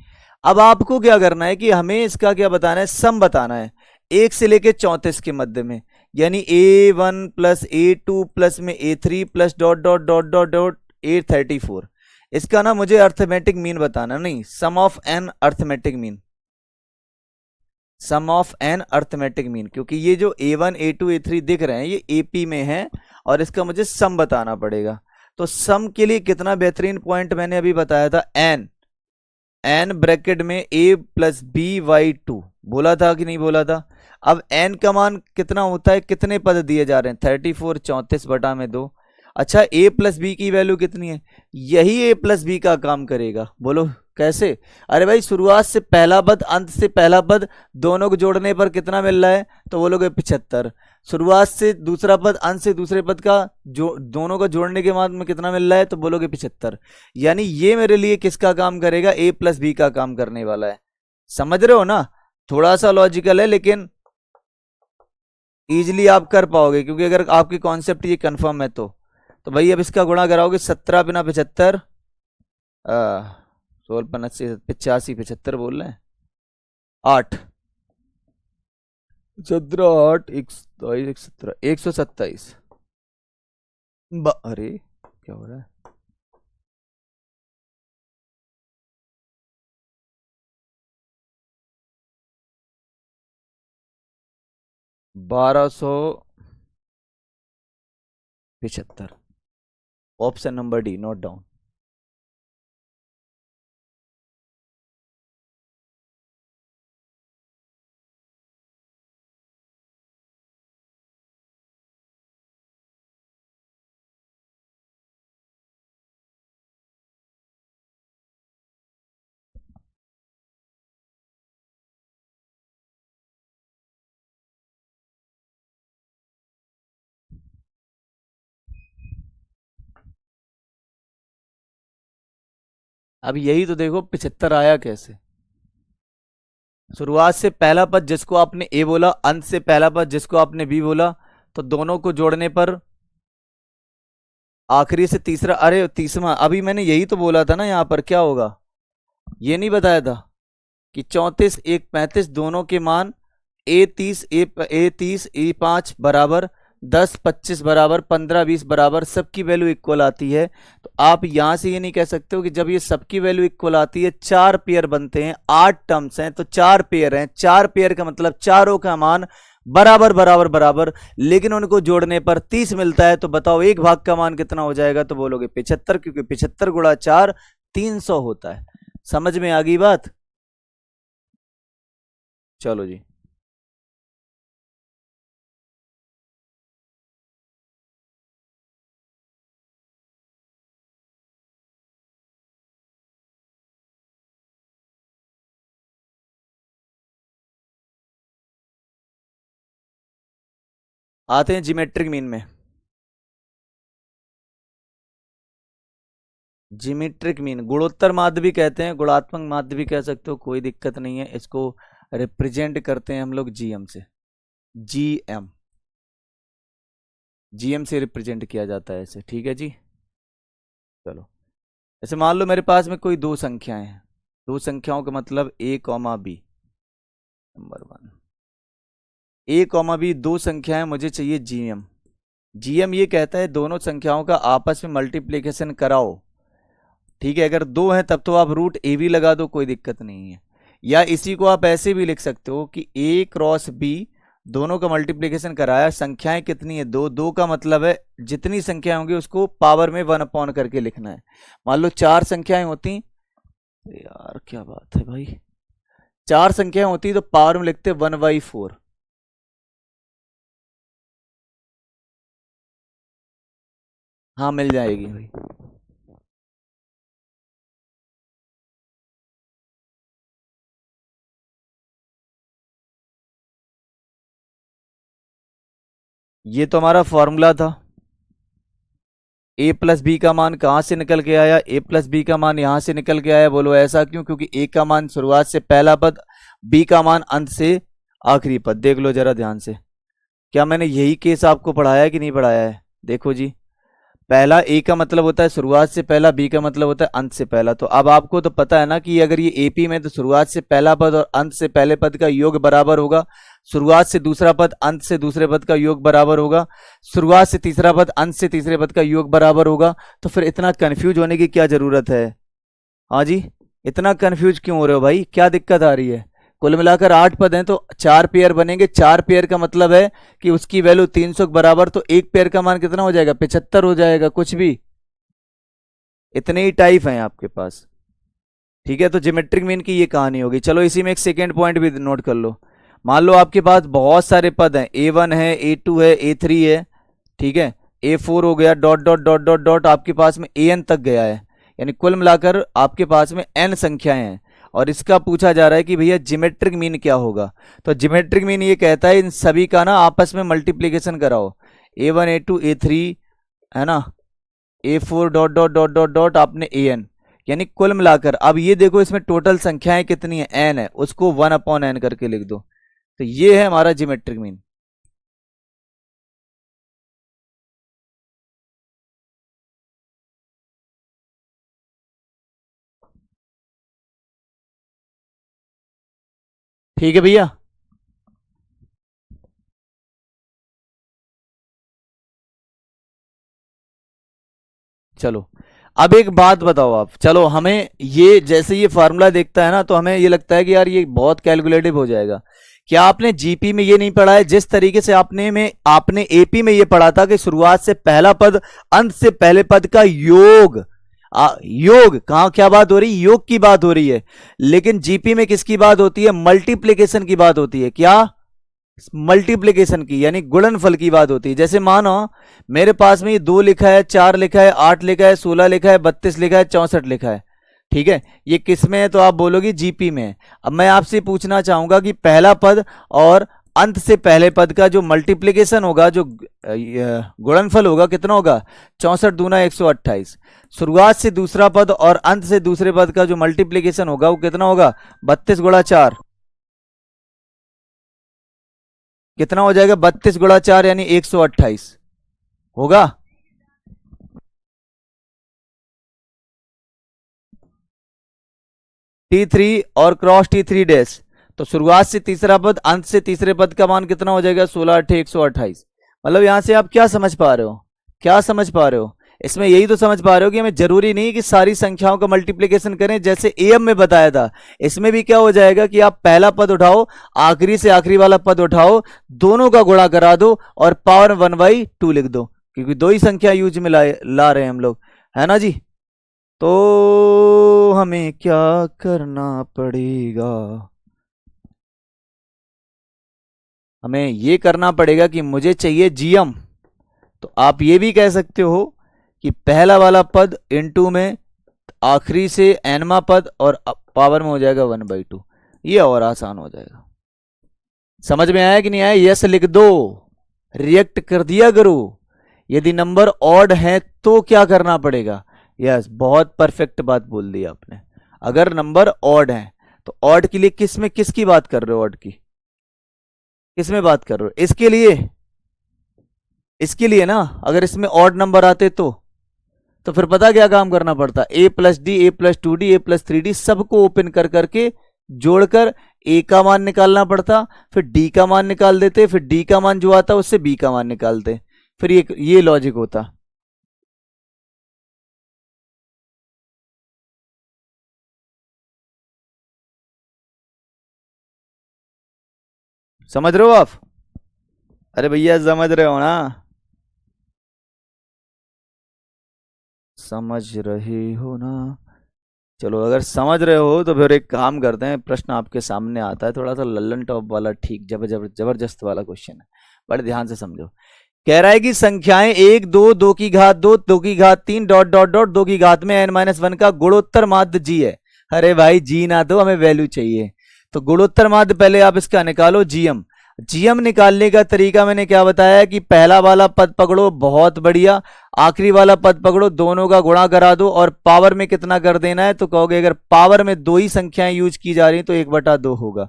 अब आपको क्या करना है कि हमें इसका क्या बताना है? सम बताना है, एक से लेके 34 के मध्य में, यानी A1 प्लस A2 प्लस में A3 plus dot dot dot dot dot A34। इसका ना मुझे अर्थमेटिक मीन बताना, नहीं sum of n arithmetic mean, sum of n arithmetic mean, क्योंकि ये जो A1 A2 A3 दिख रहे हैं ये AP में है और इसका मुझे सम बताना पड़ेगा। तो सम के लिए कितना बेहतरीन पॉइंट मैंने अभी बताया था, एन, एन ब्रैकेट में A+B/2, बोला था कि नहीं बोला था? अब एन का मान कितना होता है? कितने पद दिए जा रहे हैं? 34, 34/2। अच्छा, A+B की वैल्यू कितनी है? यही A+B का काम करेगा। बोलो कैसे? अरे भाई, शुरुआत से पहला पद अंत से पहला पद दोनों को जोड़ने पर कितना मिल रहा है? तो बोलोगे 75। शुरुआत से दूसरा पद अंत से दूसरे पद का जो दोनों को जोड़ने के बाद में कितना मिल रहा है? तो बोलोगे 75। यानी ये मेरे लिए किसका काम करेगा? A+B का काम करने वाला है। समझ रहे हो ना? थोड़ा सा लॉजिकल है लेकिन इजीली आप कर पाओगे, क्योंकि अगर आपकी कॉन्सेप्ट ये कंफर्म है तो भाई अब इसका गुणा कराओगे 17 बिना 75, 16 85 85 75 बोल रहे हैं, 8, 17 8 127 17 127। अरे क्या हो रहा है? 1275। Option number D, note down. अब यही तो देखो 75 आया कैसे। शुरुआत से पहला पद जिसको आपने ए बोला, अंत से पहला पद जिसको आपने बी बोला, तो दोनों को जोड़ने पर आखिरी से तीसरा, अरे तीसरा, अभी मैंने यही तो बोला था ना, यहां पर क्या होगा ये नहीं बताया था कि 34 1 35 दोनों के मान ए 30 बराबर 10 25 बराबर 15 20 बराबर सबकी वैल्यू इक्वल आती है। तो आप यहां से ये नहीं कह सकते हो कि जब ये सबकी वैल्यू इक्वल आती है, 4 पेयर बनते हैं, 8 टर्म्स हैं, तो 4 पेयर हैं, 4 पेयर का मतलब चारों का मान बराबर बराबर बराबर, लेकिन उनको जोड़ने पर 30 मिलता है। तो बताओ एक भाग का मान कितना हो जाएगा, तो बोलोगे 75, क्योंकि 75 गुणा 4 300 होता है। समझ में आ गई बात? चलो जी, आते हैं जिमेट्रिक मीन में। जिमेट्रिक मीन गुणोत्तर माध्य भी कहते हैं, गुणात्मक माध्य भी कह सकते हो, कोई दिक्कत नहीं है। इसको रिप्रेजेंट करते हैं हम लोग जीएम से। जीएम, जीएम से रिप्रेजेंट किया जाता है इसे, ठीक है जी। चलो, ऐसे मान लो मेरे पास में कोई दो संख्याएं हैं, दो संख्याओं का मतलब ए कॉमा बी, नंबर 1 ए कॉमा बी, दो संख्याएं, मुझे चाहिए जीएम। जीएम ये कहता है दोनों संख्याओं का आपस में मल्टीप्लीकेशन कराओ, ठीक है। अगर दो हैं तब तो आप रूट ए भी लगा दो, कोई दिक्कत नहीं है। या इसी को आप ऐसे भी लिख सकते हो कि ए क्रॉस बी, दोनों का मल्टीप्लीकेशन कराया, संख्याएं कितनी है, दो, दो का मतलब है जितनी संख्या होंगी उसको पावर में 1 अपॉन करके लिखना है। मान लो 4 संख्याएं होती, यार क्या बात है भाई, 4 संख्याएं होती तो पावर में लिखते 1/4। हाँ मिल जाएगी भाई। ये तो हमारा फॉर्मूला था। ए प्लस बी का मान कहां से निकल के आया, ए प्लस बी का मान यहां से निकल के आया। बोलो ऐसा क्यों? क्योंकि ए का मान शुरुआत से पहला पद, बी का मान अंत से आखिरी पद। देख लो जरा ध्यान से, क्या मैंने यही केस आपको पढ़ाया है कि नहीं पढ़ाया है? देखो जी, पहला ए का मतलब होता है शुरुआत से पहला, बी का मतलब होता है अंत से पहला। तो अब आपको तो पता है ना कि अगर ये एपी में तो शुरुआत से पहला पद और अंत से पहले पद का योग बराबर होगा, शुरुआत से दूसरा पद अंत से दूसरे पद का योग बराबर होगा, शुरुआत से तीसरा पद अंत से तीसरे पद का योग बराबर होगा। तो फिर इतना कंफ्यूज होने की क्या जरूरत है? हाँ जी, इतना कंफ्यूज क्यों हो रहे हो भाई, क्या दिक्कत आ रही है? कुल मिलाकर 8 पद हैं तो 4 पेयर बनेंगे, 4 पेयर का मतलब है कि उसकी वैल्यू 300 के बराबर, तो एक पेयर का मान कितना हो जाएगा? 75 हो जाएगा। कुछ भी, इतने ही टाइप हैं आपके पास, ठीक है। तो ज्योमेट्रिक मीन की ये कहानी होगी। चलो इसी में एक सेकेंड पॉइंट भी नोट कर लो। मान लो आपके पास बहुत सारे पद हैं, A1 है, A2 है, A3 है, ठीक है, A4 हो गया, dot dot dot dot dot आपके पास में AN तक गया है, यानी कुल मिलाकर आपके पास में n संख्याएं हैं। और इसका पूछा जा रहा है कि भैया जिमेट्रिक मीन क्या होगा। तो जिमेट्रिक मीन ये कहता है इन सभी का ना आपस में मल्टीप्लीकेशन कराओ, A1 A2 A3 है ना, A4 dot dot dot dot dot आपने AN, यानी कुल मिलाकर। अब ये देखो इसमें टोटल संख्याएं कितनी है, n है, उसको 1/n करके लिख दो। तो ये है हमारा जिमेट्रिक मीन। ठीक है भैया, चलो अब एक बात बताओ आप। चलो हमें ये जैसे ये फार्मूला देखता है ना, तो हमें ये लगता है कि यार ये बहुत कैलकुलेटिव हो जाएगा। क्या आपने जीपी में ये नहीं पढ़ा है? जिस तरीके से आपने एपी में ये पढ़ा था कि शुरुआत से पहला पद अंत से पहले पद का योग, योग कहां, क्या बात हो रही? योग की बात हो रही है। लेकिन जीपी में किसकी बात होती है? मल्टीप्लीकेशन की बात होती है। क्या? मल्टीप्लीकेशन की, यानी गुणनफल की बात होती है। जैसे मानो मेरे पास में ये 2 लिखा है, 4 लिखा है, 8 लिखा है, 16 लिखा है, 32 लिखा है, 64 लिखा है, ठीक है, ये किस में है? तो आप बोलोगे जीपी में है। अब मैं आपसे पूछना चाहूंगा कि पहला पद और अंत से पहले पद का जो मल्टीप्लीकेशन होगा, जो गुणनफल होगा, कितना होगा? 64 दूना 128। शुरुआत से दूसरा पद और अंत से दूसरे पद का जो मल्टीप्लीकेशन होगा वो कितना होगा? 32 गुणा 4। कितना हो जाएगा? 32 गुणा 4 यानी 128 होगा। T3 और क्रॉस T3 डैश, तो शुरुआत से तीसरा पद अंत से तीसरे पद का मान कितना हो जाएगा? 16 8 128। मतलब यहां से आप क्या समझ पा रहे हो? क्या समझ पा रहे हो? इसमें यही तो समझ पा रहे हो कि हमें जरूरी नहीं कि सारी संख्याओं का मल्टीप्लिकेशन करें जैसे एम में बताया था। इसमें भी क्या हो जाएगा कि आप पहला पद उठाओ, आखिरी से आखिरी वाला पद उठाओ, दोनों का गुणा करा दो और पावर 1/2 लिख दो, क्योंकि दो ही संख्या यूज में ला रहे हैं हम लोग, है ना जी। तो हमें क्या करना पड़ेगा? हमें ये करना पड़ेगा कि मुझे चाहिए जीएम। तो आप ये भी कह सकते हो कि पहला वाला पद इनटू में आखिरी से एनवा पद और पावर में हो जाएगा 1/2। ये और आसान हो जाएगा। समझ में आया कि नहीं आया? यस लिख दो, रिएक्ट कर दिया करो। यदि नंबर ऑड है तो क्या करना पड़ेगा? यस, बहुत परफेक्ट बात बोल दी आपने। अगर नंबर ऑड है तो ऑड के लिए किस में किसकी बात कर रहे हो? ऑड की किस में बात कर रहे हो? इसके लिए ना। अगर इसमें ऑड नंबर आते तो फिर पता क्या काम करना पड़ता? a+d a+2d a+3d सबको ओपन कर करके जोड़कर a का मान निकालना पड़ता, फिर d का मान निकाल देते, फिर d का मान जो आता उससे b का मान निकालते, फिर ये लॉजिक होता। समझ रहे हो आप? अरे भैया समझ रहे हो ना? समझ रहे हो ना? चलो, अगर समझ रहे हो तो फिर एक काम करते हैं। प्रश्न आपके सामने आता है, थोड़ा सा लल्लन टॉप वाला, ठीक जबरदस्त वाला क्वेश्चन है, बड़े ध्यान से समझो। कह रहा है कि संख्याएं 1 2 2 की घात 2 2 की घात 3 डॉट डॉट डॉट 2 की घात में n-1 का गुणोत्तर माध्य जी है। अरे भाई जी ना दो, हमें वैल्यू चाहिए। तो गुणोत्तर माध्य पहले आप इसका निकालो, जीएम। जीएम निकालने का तरीका मैंने क्या बताया कि पहला वाला पद पकड़ो, बहुत बढ़िया, आखिरी वाला पद पकड़ो, दोनों का गुणा करा दो और पावर में कितना कर देना है? तो कहोगे अगर पावर में दो ही संख्याएं यूज की जा रही तो 1/2 होगा।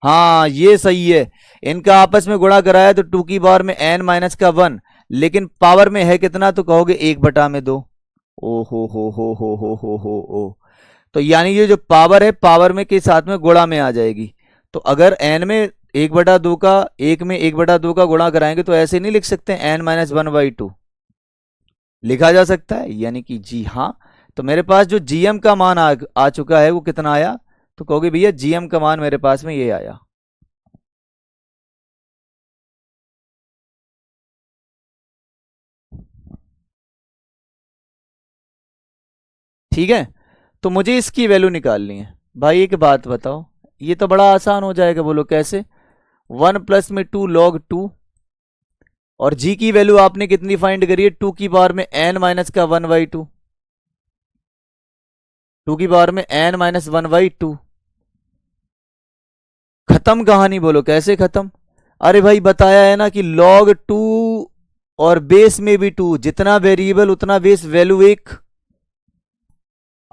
हाँ, ये सही है। इनका आपस में गुणा कराया तो 2 की पावर में n-1, लेकिन पावर में है कितना? तो कहोगे 1/2। ओ हो। तो यानी ये जो पावर है, पावर में के साथ में गुणा में आ जाएगी। तो अगर n में 1/2 का, 1 में 1/2 का गुणा कराएंगे तो ऐसे नहीं लिख सकते, n-1/2 लिखा जा सकता है, यानी कि जी हाँ। तो मेरे पास जो जीएम का मान आ चुका है वो कितना आया? तो कहोगे भैया जीएम का मान मेरे पास में ये आया। ठीक है, तो मुझे इसकी वैल्यू निकालनी है। भाई एक बात बताओ, ये तो बड़ा आसान हो जाएगा, बोलो कैसे? 1 प्लस में 2 log 2, और जी की वैल्यू आपने कितनी फाइंड करी है? 2 की पावर में n-1/2, 2 की पावर में n-1/2। खत्म कहानी, बोलो कैसे खत्म? अरे भाई बताया है ना कि log 2 और बेस में भी 2, जितना वेरिएबल उतना बेस, वैल्यू 1।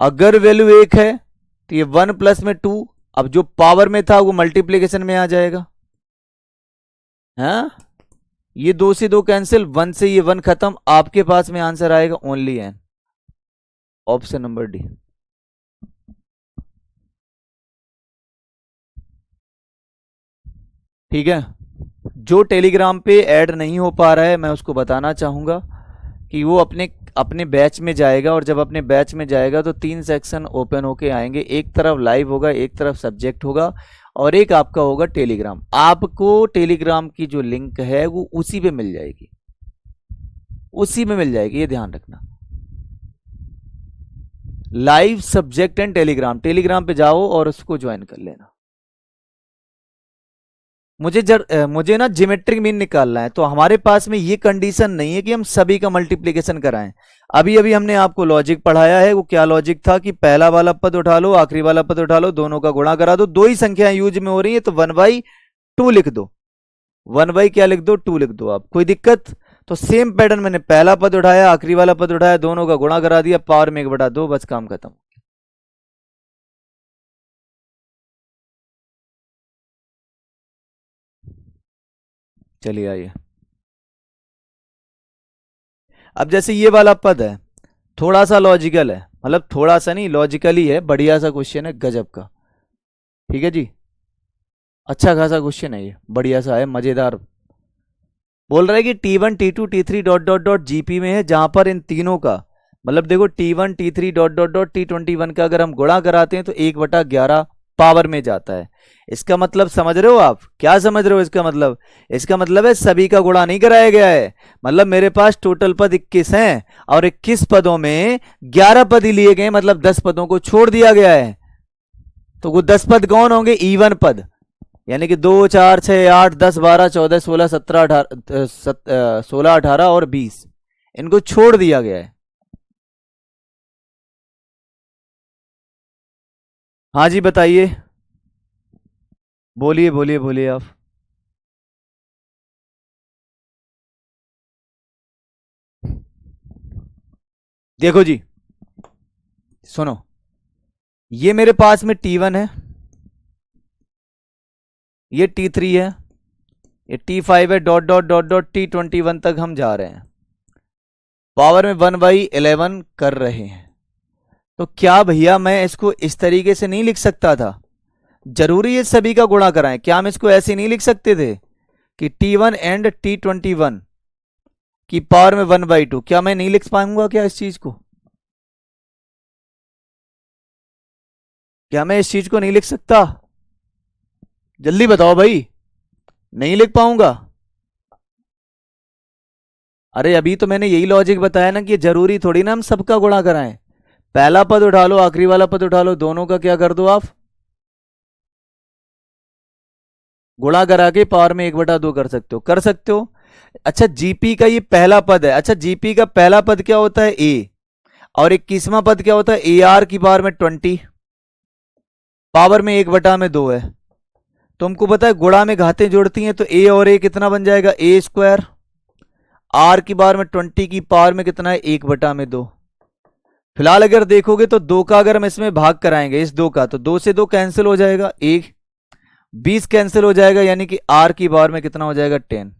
अगर वैल्यू 1 है तो ये 1 प्लस में 2, अब जो पावर में था वो मल्टीप्लीकेशन में आ जाएगा। हाँ, ये 2 से 2 कैंसिल, 1 से ये 1 खत्म, आपके पास में आंसर आएगा only n, option number D. ठीक है, जो टेलीग्राम पे ऐड नहीं हो पा रहा है मैं उसको बताना चाहूंगा कि वो अपने अपने बैच में जाएगा, और जब अपने बैच में जाएगा तो 3 सेक्शन ओपन होके आएंगे। एक तरफ लाइव होगा, एक तरफ सब्जेक्ट होगा, और एक आपका होगा टेलीग्राम। आपको टेलीग्राम की जो लिंक है वो उसी पे मिल जाएगी, उसी में मिल जाएगी, ये ध्यान रखना। लाइव सब्जेक्ट एंड टेलीग्राम पे जाओ और उसको ज्वाइन कर लेना। मुझे ना ज्योमेट्रिक मीन निकालना है, तो हमारे पास में ये कंडीशन नहीं है कि हम सभी का मल्टीप्लिकेशन कराएं। अभी अभी हमने आपको लॉजिक पढ़ाया है, वो क्या लॉजिक था कि पहला वाला पद उठा लो, आखिरी वाला पद उठा लो, दोनों का गुणा करा दो, दो ही संख्याएं यूज में हो रही है तो 1/2 लिख दो। 1 बाई क्या लिख दो, 2 लिख दो आप, कोई दिक्कत? तो सेम पैटर्न मैंने पहला पद उठाया, आखिरी वाला पद उठाया, दोनों का गुणा करा दिया, पावर में 1/2, बस काम खत्म। चलिए आइए, अब जैसे ये वाला पद है, थोड़ा सा लॉजिकल है, मतलब थोड़ा सा नहीं, लॉजिकली है, बढ़िया सा क्वेश्चन है, गजब का। ठीक है जी, अच्छा खासा क्वेश्चन है ये, बढ़िया सा है, मजेदार। बोल रहा है कि T1 T2 T3 dot dot dot GP में है, जहां पर इन तीनों का मतलब देखो T1 T3 dot dot dot T21 का अगर हम गुणा कराते हैं तो 1/11 पावर में जाता है। इसका मतलब समझ रहे हो आप, क्या समझ रहे हो इसका मतलब? इसका मतलब है सभी का गुणा नहीं कराया गया है, मतलब मेरे पास टोटल पद 21 हैं और 21 पदों में 11 पद ही लिए गए, मतलब 10 पदों को छोड़ दिया गया है। तो वो 10 पद कौन होंगे? इवन पद, यानी कि 2 4 6 8 10 12 14 16 17 18 16 18 और 20, इनको छोड़ दिया गया है। हाँ जी बताइए, बोलिए बोलिए बोलिए आप। देखो जी, सुनो, ये मेरे पास में T1 है, ये T3 है, ये T5 है, dot dot dot dot T21 तक हम जा रहे हैं, पावर में 1/11 कर रहे हैं। तो क्या भैया मैं इसको इस तरीके से नहीं लिख सकता था? जरूरी है सभी का गुणा कराएं? क्या हम इसको ऐसे नहीं लिख सकते थे कि T1 एंड T21 की पावर में 1/2? क्या मैं नहीं लिख पाऊंगा क्या इस चीज को? क्या मैं इस चीज को नहीं लिख सकता? जल्दी बताओ भाई, नहीं लिख पाऊंगा? अरे अभी तो मैंने यही लॉजिक बताया ना कि जरूरी थोड़ी ना हम सबका गुणा कराएं। पहला पद उठा लो, आखिरी वाला पद उठा लो, दोनों का क्या कर दो आप, गुणा करा के पावर में 1/2 कर सकते हो, कर सकते हो। अच्छा जीपी का ये पहला पद है, अच्छा जीपी का पहला पद क्या होता है? ए, और 21वां पद क्या होता है? ए आर की पावर में 20, पावर में 1/2 है। तुमको पता है गुणा में घातें जोड़ती हैं तो ए और ए कितना बन जाएगा? ए स्क्वायर, आर की पावर में 20 की पावर में कितना है? 1/2। फिलहाल अगर देखोगे तो 2 का अगर हम इसमें भाग कराएंगे, इस 2 का, तो 2 से 2 कैंसिल हो जाएगा, 1 20 कैंसिल हो जाएगा, यानी कि आर की पावर में कितना हो जाएगा? 10।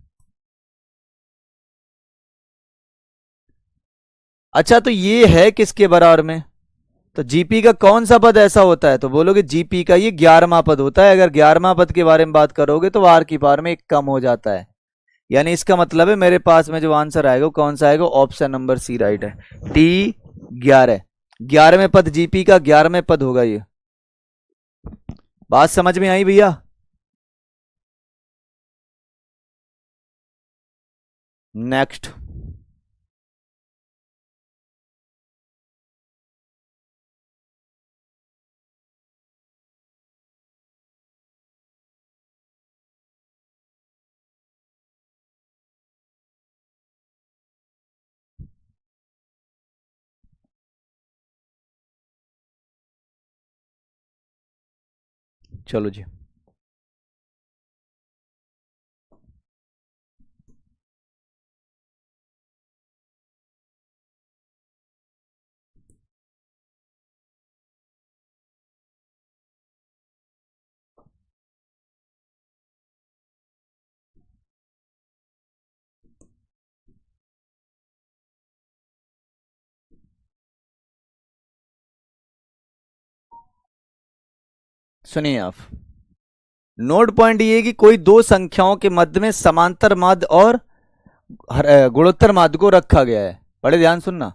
अच्छा तो ये है किसके बराबर में? तो जीपी का कौन सा पद ऐसा होता है? तो बोलोगे जीपी का ये 11वां पद होता है। अगर 11वां पद के बारे में बात करोगे तो आर की पावर में 1 कम हो जाता है, यानी इसका मतलब है मेरे पास में जो आंसर आएगा वो कौन सा आएगा? ऑप्शन नंबर सी राइट है, T11, 11वें पद जीपी का 11वें पद होगा ये। बात समझ में आई भैया? नेक्स्ट, चलो जी, सुनिए आप, नोट पॉइंट ये कि कोई दो संख्याओं के मध्य में समांतर माध्य और गुणोत्तर माध्य को रखा गया है। बड़े ध्यान सुनना,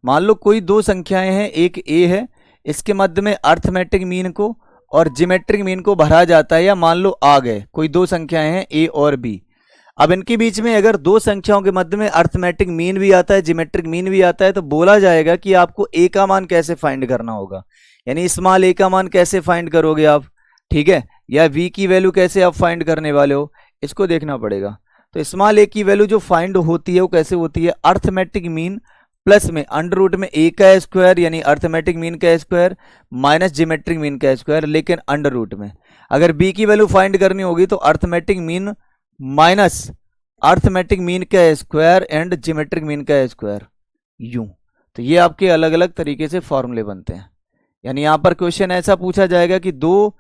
मान लो कोई दो संख्याएं हैं, एक ए है, इसके मध्य में अर्थमेटिक मीन को और जिमेट्रिक मीन को भरा जाता है, या मान लो आ गए कोई दो संख्याएं हैं ए और बी। अब इनके बीच में अगर दो संख्याओं के मध्य में अर्थमेटिक मीन भी आता है, जिमेट्रिक मीन भी आता है, तो बोला जाएगा कि आपको ए का मान कैसे फाइंड करना होगा, यानी स्मॉल ए का मान कैसे फाइंड करोगे आप, ठीक है, या वी की वैल्यू कैसे आप फाइंड करने वाले हो, इसको देखना पड़ेगा। तो स्मॉल ए की वैल्यू जो फाइंड होती है वो कैसे होती है? अर्थमेटिक मीन प्लस में अंडर रूट में ए का स्क्वायर, यानी अर्थमेटिक मीन का स्क्वायर माइनस जिमेट्रिक मीन का स्क्वायर, लेकिन अंडर रूट में। अगर बी की वैल्यू फाइंड करनी होगी तो arithmetic mean minus arithmetic mean का स्क्वायर एंड ज्योमेट्रिक मीन का स्क्वायर, यूं। तो ये आपके अलग अलग तरीके से फॉर्मूले बनते हैं। यानी यहां पर क्वेश्चन ऐसा पूछा जाएगा कि दो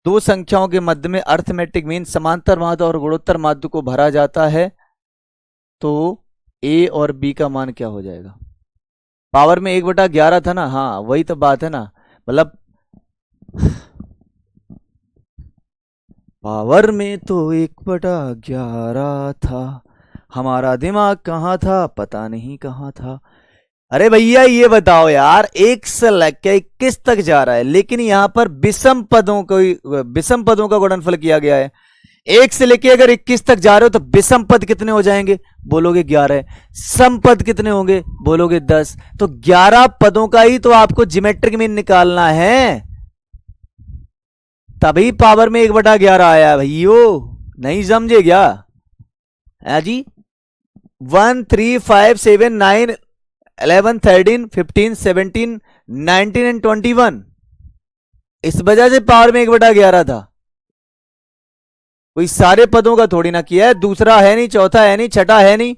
दो संख्याओं के मध्य में अर्थमेटिक मीन समांतर माध्य और गुणोत्तर माध्य को भरा जाता है, तो ए और बी का मान क्या हो जाएगा। पावर में 1/11 था ना, हाँ वही तो बात है ना, मतलब पावर में तो 1/11 था, हमारा दिमाग कहाँ था पता नहीं कहाँ था। अरे भैया ये बताओ यार, 1 से लेकर 21 तक जा रहा है, लेकिन यहां पर विषम पदों का गुणनफल किया गया है। 1 से लेके अगर 21 तक जा रहे हो तो विषम पद कितने हो जाएंगे, बोलोगे 11। सम पद कितने होंगे, बोलोगे 10। तो 11 पदों का ही तो आपको ज्योमेट्रिक मीन निकालना है, तभी पावर में 1/11 आया भैयो, नहीं समझे क्या है जी। 1 3 5 7 9 11 13 15 17 19 एंड 21, इस वजह से पावर में 1/11 था। कोई सारे पदों का थोड़ी ना किया है, दूसरा है नहीं, चौथा है नहीं, छठा है नहीं।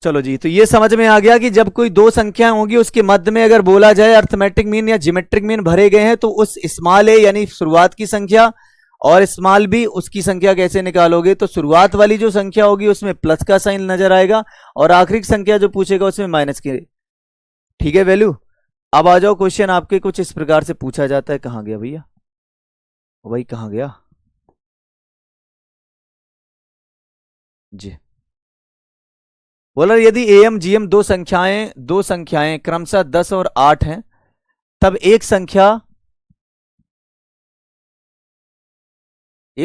चलो जी, तो ये समझ में आ गया कि जब कोई दो संख्याएं होंगी उसके मध्य में अगर बोला जाए अर्थमेटिक मीन या ज्योमेट्रिक मीन भरे गए हैं, तो उस स्मॉल ए यानी शुरुआत की संख्या और स्मॉल बी उसकी संख्या कैसे निकालोगे। तो शुरुआत वाली जो संख्या होगी उसमें प्लस का साइन नजर आएगा, और आखिरी संख्या जो पूछेगा उसमें माइनस की, ठीक है, वैल्यू। अब आ जाओ, क्वेश्चन आपके कुछ इस प्रकार से पूछा जाता है। कहां गया भैया, भाई कहां गया जी। बोला यदि एम जीएम दो संख्याएं क्रमशः 10 और 8 हैं, तब एक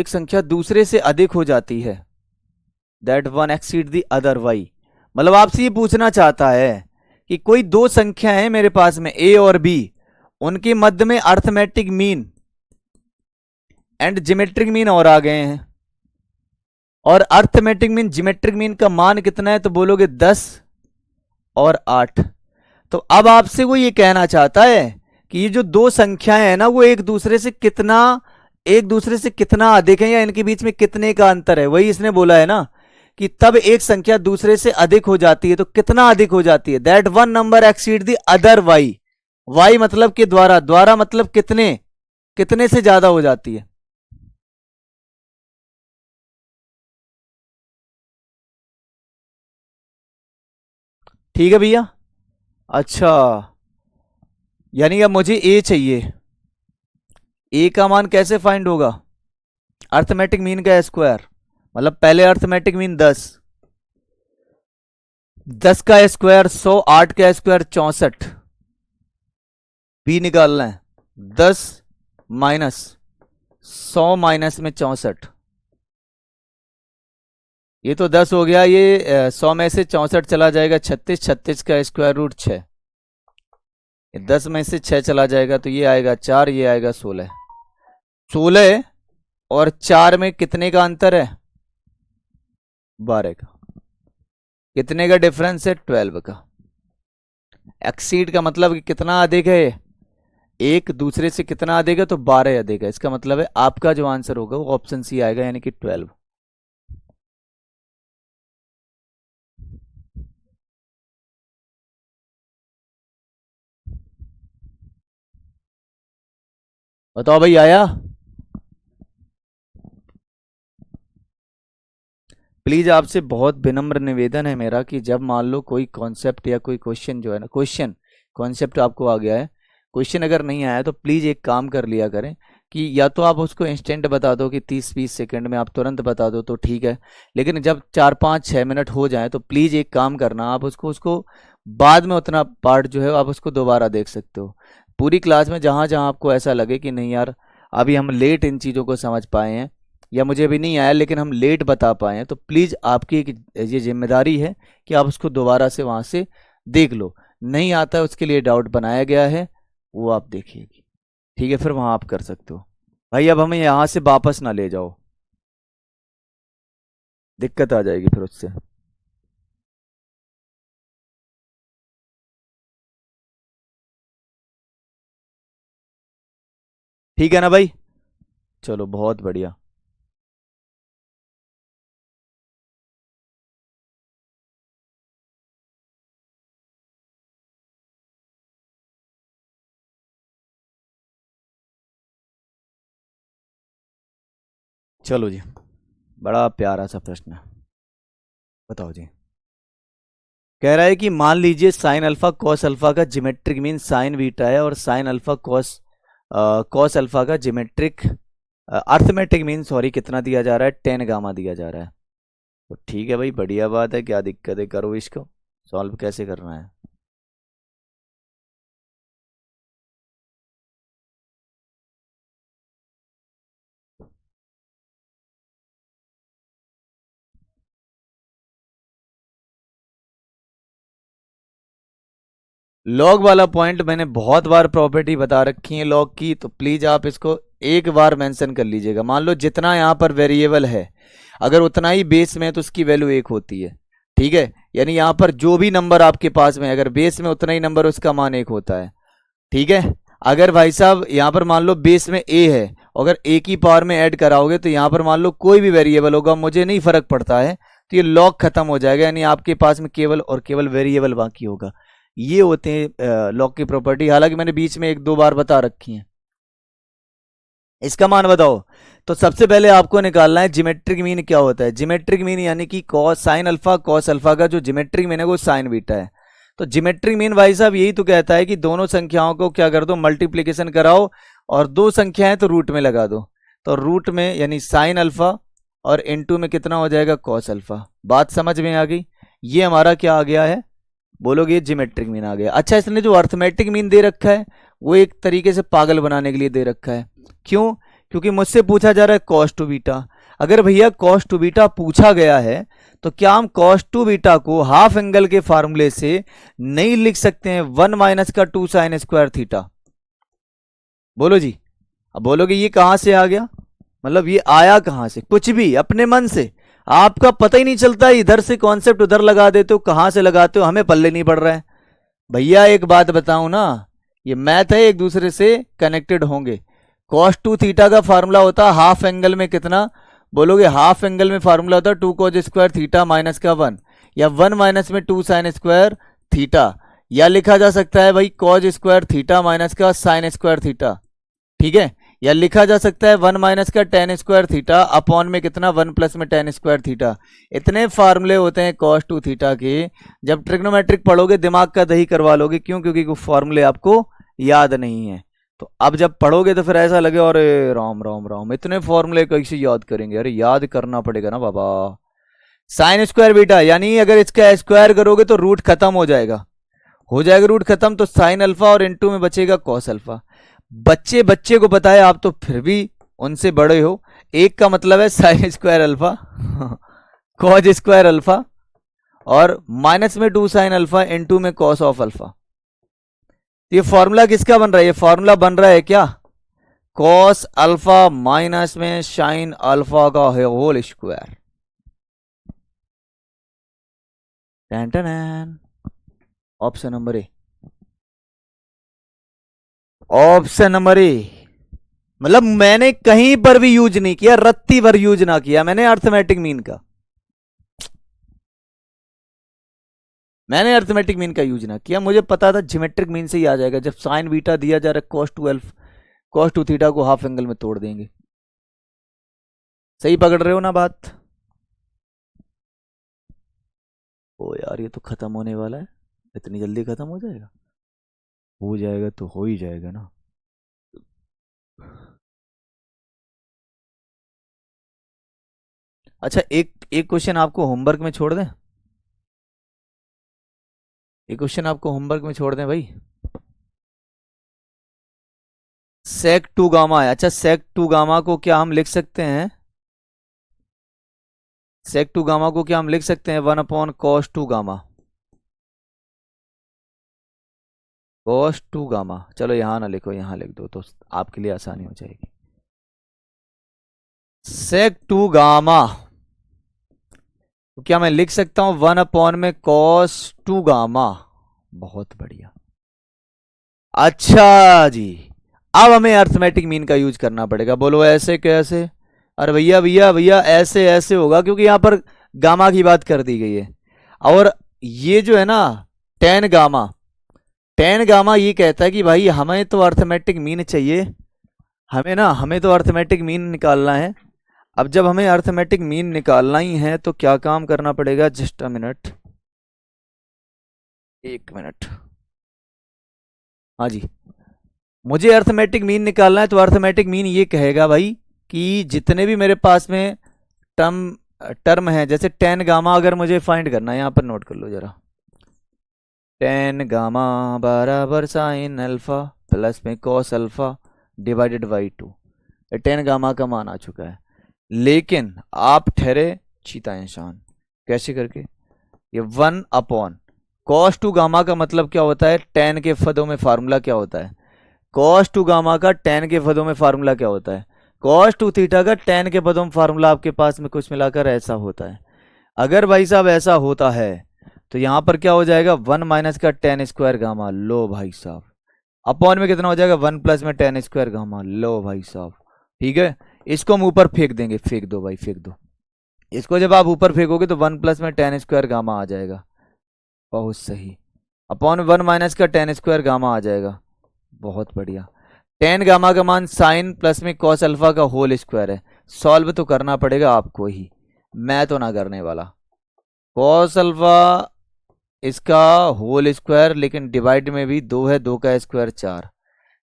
संख्या दूसरे से अधिक हो जाती है, that one exceed the other by. मतलब आपसे ये पूछना चाहता है कि कोई दो संख्या है मेरे पास में ए और बी, उनके मध्य में arithmetic mean and geometric mean और आ गए हैं, और अर्थमेटिक मीन ज्योमेट्रिक मीन का मान कितना है, तो बोलोगे 10 और 8। तो अब आपसे वो ये कहना चाहता है कि ये जो दो संख्याएं हैं ना, वो एक दूसरे से कितना अधिक है, या इनके बीच में कितने का अंतर है। वही इसने बोला है ना कि तब एक संख्या दूसरे से अधिक हो जाती है, तो कितना अधिक हो जाती है, that one number exceed the other by. By मतलब कि द्वारा, द्वारा मतलब कितने, कितने से ज्यादा हो जाती है। ठीक है भैया। अच्छा, यानी अब मुझे ए चाहिए। ए का मान कैसे फाइंड होगा, अर्थमेटिक मीन का स्क्वायर, मतलब पहले अर्थमेटिक मीन 10, 10 का स्क्वायर 100, 8 का स्क्वायर 64, बी निकालना है। 10 माइनस 100 माइनस में 64, ये तो 10 हो गया, ये 100 में से 64 चला जाएगा 36, 36 का स्क्वायर रूट 6, 10 में से 6 चला जाएगा तो ये आएगा 4, ये आएगा 16। 16 और 4 में कितने का अंतर है, 12 का। कितने का डिफरेंस है, 12 का। एक्सीड का मतलब कि कितना अधिक है, एक दूसरे से कितना अधिक है, तो 12 अधिक है। इसका मतलब है आपका जो आंसर होगा वो ऑप्शन सी आएगा, यानी कि 12। बताओ भाई, आया। प्लीज आपसे बहुत विनम्र निवेदन है मेरा कि जब मान लो कोई कॉन्सेप्ट या कोई क्वेश्चन जो है ना, क्वेश्चन कॉन्सेप्ट आपको आ गया है, क्वेश्चन अगर नहीं आया तो प्लीज एक काम कर लिया करें कि या तो आप उसको इंस्टेंट बता दो कि 30-20 सेकंड में आप तुरंत बता दो तो ठीक है, लेकिन जब 4-5-6 मिनट हो जाए तो प्लीज एक काम करना, आप उसको उसको बाद में उतना पार्ट जो है आप उसको दोबारा देख सकते हो। पूरी क्लास में जहाँ जहाँ आपको ऐसा लगे कि नहीं यार अभी हम लेट इन चीज़ों को समझ पाए हैं, या मुझे अभी नहीं आया लेकिन हम लेट बता पाए हैं, तो प्लीज़ आपकी एक ये जिम्मेदारी है कि आप उसको दोबारा से वहाँ से देख लो। नहीं आता है उसके लिए डाउट बनाया गया है, वो आप देखिएगी, ठीक है, फिर वहाँ आप कर सकते हो। भाई अब हमें यहाँ से वापस ना ले जाओ, दिक्कत आ जाएगी फिर उससे। ठीक है ना भाई, चलो बहुत बढ़िया। चलो जी, बड़ा प्यारा सा प्रश्न है, बताओ जी। कह रहा है कि मान लीजिए साइन अल्फा कॉस अल्फा का जिमेट्रिक मीन साइन बीटा है और sign alpha cos cos alpha का जिमेट्रिक अर्थमेटिक मीन सॉरी कितना दिया जा रहा है, 10 गामा दिया जा रहा है। तो ठीक है भाई, बढ़िया बात है, क्या दिक्कत है, करो इसको सॉल्व कैसे करना है। लॉग वाला पॉइंट मैंने बहुत बार प्रॉपर्टी बता रखी है लॉग की, तो प्लीज आप इसको एक बार मेंशन कर लीजिएगा। मान लो जितना यहाँ पर वेरिएबल है अगर उतना ही बेस में है तो उसकी वैल्यू 1 होती है, ठीक है। यानी यहाँ पर जो भी नंबर आपके पास में अगर बेस में उतना ही नंबर उसका मान 1 होता है, ठीक है। अगर भाई साहब यहाँ पर मान लो बेस में ए है, अगर ए की पावर में ऐड कराओगे तो यहाँ पर मान लो कोई भी वेरिएबल होगा, मुझे नहीं फर्क पड़ता है, तो ये लॉग खत्म हो जाएगा, यानी आपके पास में केवल और केवल वेरिएबल बाकी होगा। ये होते हैं लॉग की प्रॉपर्टी, हालांकि मैंने बीच में 1-2 बार बता रखी है। इसका मान बताओ। तो सबसे पहले आपको निकालना है जिमेट्रिक मीन क्या होता है। जिमेट्रिक मीन यानी कि cos sine alpha cos alpha का जो जिमेट्रिक मीन है वो साइन बीटा है। तो जिमेट्रिक मीन भाई साहब यही तो कहता है कि दोनों संख्याओं को क्या कर दो, मल्टीप्लीकेशन कराओ और दो संख्याएं तो रूट में लगा दो। तो रूट में यानी साइन अल्फा और इनटू में कितना हो जाएगा, कॉस अल्फा। बात समझ में आ गई। ये हमारा क्या आ गया है, बोलोगे जिमेट्रिक मीन आ गया। अच्छा, इसने जो अर्थमेटिक मीन दे रखा है वो एक तरीके से पागल बनाने के लिए दे रखा है। क्यों? क्योंकि मुझसे पूछा जा रहा है कॉस टू बीटा। अगर भैया कॉस टू बीटा पूछा गया है तो क्या हम कॉस टू बीटा को हाफ एंगल के फार्मूले से नहीं लिख सकते हैं 1 माइनस का 2 साइन स्क्वायर थीटा? बोलो जी। अब बोलोगे ये कहां से आ गया, मतलब ये आया कहां से, कुछ भी अपने मन से, आपका पता ही नहीं चलता, इधर से कॉन्सेप्ट उधर लगा देते हो, कहां से लगाते हो हमें पल्ले नहीं पड़ रहा है। भैया एक बात बताऊं ना, ये मैथ है, एक दूसरे से कनेक्टेड होंगे। कॉस टू थीटा का फार्मूला होता है हाफ एंगल में कितना, बोलोगे हाफ एंगल में फार्मूला होता है 2 कॉस स्क्वायर थीटा माइनस का 1, या 1 माइनस में 2 साइन स्क्वायर थीटा, या लिखा जा सकता है भाई कॉस स्क्वायर थीटा माइनस का साइन स्क्वायर थीटा, ठीक है। या लिखा जा सकता है 1 माइनस का टेन स्क्वायर थीटा अपॉन में कितना 1 प्लस में टेन स्क्वायर थीटा। इतने फार्मूले होते हैं कॉस टू थीटा के, जब ट्रिग्नोमेट्रिक पढ़ोगे दिमाग का दही करवा लोगे। क्यों? क्योंकि वो फार्मूले आपको याद नहीं है। तो अब जब पढ़ोगे तो फिर ऐसा लगे और राम राम राम इतने फॉर्मूले कैसे याद करेंगे, अरे याद करना पड़ेगा ना बाबा। साइन स्क्वायर बीटा यानी अगर इसका स्क्वायर करोगे तो रूट खत्म हो जाएगा, रूट खत्म, तो साइन अल्फा और इनटू में बचेगा कॉस अल्फा। बच्चे बच्चे को बताए आप तो फिर भी उनसे बड़े हो। एक का मतलब है sine square alpha cos square alpha और माइनस में 2 साइन अल्फा इनटू में कॉस ऑफ अल्फा। ये फॉर्मूला किसका बन रहा है? ये फॉर्मूला बन रहा है क्या, कॉस अल्फा माइनस में साइन अल्फा का है whole square. Option number A, option number A. मतलब मैंने कहीं पर भी यूज नहीं किया, रत्ती भर यूज ना किया मैंने अर्थमेटिक मीन का, मैंने अर्थमेटिक मीन का यूज ना किया। मुझे पता था ज्योमेट्रिक मीन से ही आ जाएगा, जब साइन बीटा दिया जा रहा है कॉस टू थीटा को हाफ एंगल में तोड़ देंगे। सही पकड़ रहे हो ना बात? ओ यार ये तो खत्म होने वाला है, इतनी जल्दी खत्म हो जाएगा? हो जाएगा तो हो ही जाएगा ना। अच्छा, एक एक क्वेश्चन आपको होमवर्क में छोड़ दें, एक क्वेश्चन आपको होमवर्क में छोड़ दें भाई। सेक टू गामा है। अच्छा, सेक टू गामा को क्या हम लिख सकते हैं, सेक टू गामा को क्या हम लिख सकते हैं 1 upon cos two gamma, cos two gamma. चलो यहां ना लिखो, यहां लिख दो तो आपके लिए आसानी हो जाएगी। सेक टू गामा तो क्या मैं लिख सकता हूं 1 अपॉन में कॉस टू गामा। बहुत बढ़िया। अच्छा जी, अब हमें अर्थमेटिक मीन का यूज करना पड़ेगा। बोलो ऐसे कैसे? अरे भैया भैया भैया ऐसे ऐसे होगा, क्योंकि यहां पर गामा की बात कर दी गई है। और ये जो है ना टेन गामा ये कहता है कि भाई हमें तो अर्थमेटिक मीन चाहिए, हमें तो अर्थमेटिक मीन निकालना है। अब जब हमें अर्थमेटिक मीन निकालना ही है तो क्या काम करना पड़ेगा, जस्ट अ मिनट, एक मिनट। हाँ जी, मुझे अर्थमेटिक मीन निकालना है तो अर्थमेटिक मीन ये कहेगा भाई कि जितने भी मेरे पास में टर्म टर्म है, जैसे टेन गामा अगर मुझे फाइंड करना है, यहाँ पर नोट कर लो जरा, टेन गामा बराबर साइन अल्फा प्लस में cos alpha divided by 2, ten gamma का मान आ चुका है। लेकिन आप ठहरे चीता इंसान, कैसे करके, ये 1 अपॉन कॉस टू गामा का मतलब क्या होता है, टेन के पदों में फार्मूला क्या होता है, कॉस टू गामा का टेन के पदों में फार्मूला क्या होता है, कॉस टू थीटा का टेन के पदों में फार्मूला आपके पास में कुछ मिलाकर ऐसा होता है। अगर भाई साहब ऐसा होता है तो यहां पर क्या हो जाएगा, 1 माइनस का टेन स्क्वायर गामा, लो भाई साहब, अपॉन में कितना हो जाएगा, 1 प्लस में टेन स्क्वायर गामा, लो भाई साहब। ठीक है, इसको हम ऊपर फेंक देंगे, फेंक दो भाई फेंक दो, इसको जब आप ऊपर फेंकोगे तो 1 प्लस में टेन स्क्वायर गामा आ जाएगा, बहुत सही, अपॉन 1 माइनस का टेन स्क्वायर गामा आ जाएगा, बहुत बढ़िया। टेन गामा का मान साइन प्लस में कॉस अल्फा का होल स्क्वायर है, सॉल्व तो करना पड़ेगा आपको ही, मैं तो ना करने वाला। कॉस अल्फा इसका होल स्क्वायर, लेकिन डिवाइड में भी 2 है, 2 का स्क्वायर 4,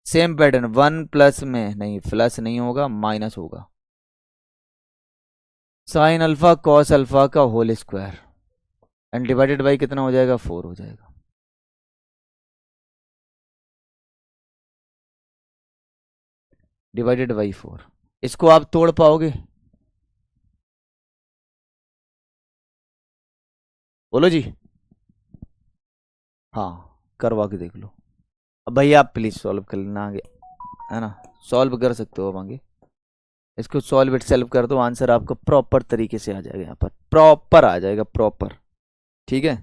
सेम पैटर्न, 1 प्लस में नहीं, प्लस नहीं होगा माइनस होगा, साइन अल्फा कॉस अल्फा का whole square and divided by कितना हो जाएगा, 4 हो जाएगा। डिवाइडेड बाई 4, इसको आप तोड़ पाओगे, बोलो जी, हाँ करवा के देख लो। अब भैया आप प्लीज सॉल्व कर लेना आगे, है ना, सॉल्व कर सकते हो अब आगे, इसको सॉल्व इट सेल्फ कर दो, आंसर आपको प्रॉपर तरीके से आ जाएगा, यहाँ पर प्रॉपर आ जाएगा, प्रॉपर। ठीक है,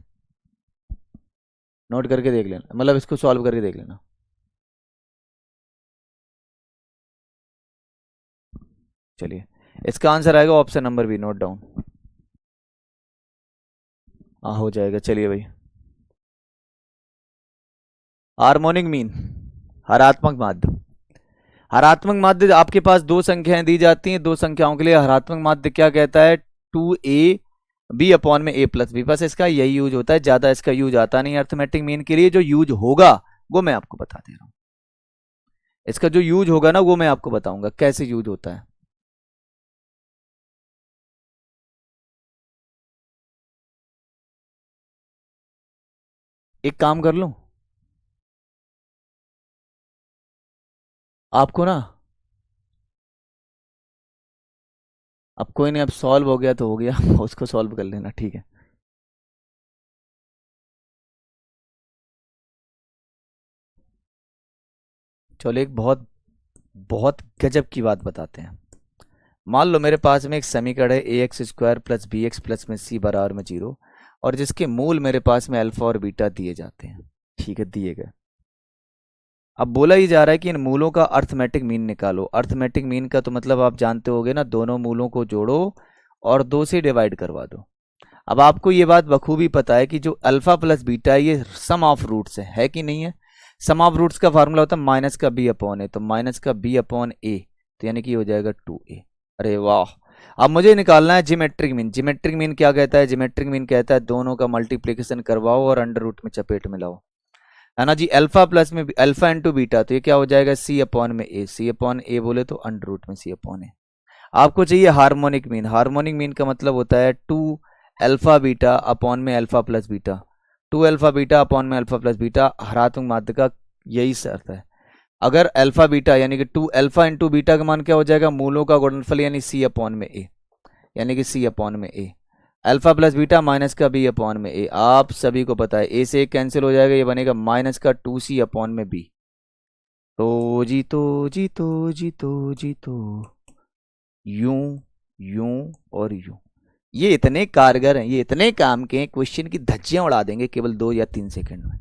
नोट करके देख लेना, मतलब इसको सॉल्व करके देख लेना। चलिए, इसका आंसर आएगा option number B, note down. हाँ हो जाएगा, चलिए भाई। हार्मोनिक मीन, हरात्मक माध्य, हरात्मक माध्य आपके पास दो संख्याएं दी जाती हैं, दो संख्याओं के लिए हरात्मक माध्य क्या कहता है, 2a b अपॉन में a प्लस b, बस इसका यही यूज होता है, ज्यादा इसका यूज आता नहीं अर्थमेटिक मीन के लिए। जो यूज होगा वो मैं आपको बता दे रहा हूं, इसका जो यूज होगा ना वो मैं आपको बताऊंगा कैसे यूज होता है। एक काम कर लूं, आपको ना, अब कोई नहीं, अब सॉल्व हो गया तो हो गया उसको सॉल्व कर लेना, ठीक है। चलो एक बहुत बहुत गजब की बात बताते हैं। मान लो मेरे पास में एक समीकरण है, a x square plus b x plus में सी बराबर में 0, और जिसके मूल मेरे पास में अल्फा और बीटा दिए जाते हैं, ठीक है, दिए गए। अब बोला ही जा रहा है कि इन मूलों का अर्थमेटिक मीन निकालो। अर्थमेटिक मीन का तो मतलब आप जानते होगे ना, दोनों मूलों को जोड़ो और 2 से डिवाइड करवा दो। अब आपको ये बात बखूबी पता है कि जो अल्फा प्लस बीटा है ये सम ऑफ रूट्स है कि नहीं है। सम ऑफ रूट्स का फार्मूला होता है माइनस का बी अपॉन ए, तो माइनस का बी अपॉन ए, तो यानी कि हो जाएगा 2a। अरे वाह, अब मुझे निकालना है जिमेट्रिक मीन। जिमेट्रिक मीन क्या कहता है, जिमेट्रिक मीन कहता है दोनों का मल्टीप्लीकेशन करवाओ और अंडर रूट में चपेट में लाओ, है ना जी। अल्फा प्लस में अल्फा इंटू बीटा, तो ये क्या हो जाएगा, सी अपॉन में ए, सी अपॉन ए बोले तो अंडर रूट में सी अपॉन ए। आपको चाहिए हार्मोनिक मीन। हार्मोनिक मीन का मतलब होता है 2 अल्फा बीटा अपॉन में alpha plus beta, 2 alpha beta upon में अल्फा प्लस बीटा, हरात्मक माध्य का यही शर्त है। अगर अल्फा बीटा यानी कि 2 अल्फा इंटू बीटा का मान क्या हो जाएगा, मूलों का गुणनफल यानी सी अपॉन में ए, यानी कि सी अपॉन में ए, अल्फा प्लस बीटा माइनस का बी अपॉन में ए। आप सभी को पता है ए से एक कैंसिल हो जाएगा, ये बनेगा माइनस का 2c अपॉन में बी। तो जीतो जीतो जीतो जीतो, यूं यूं और यूं, ये इतने कारगर हैं, ये इतने काम के हैं, क्वेश्चन की धज्जियां उड़ा देंगे केवल 2 या 3 सेकंड में।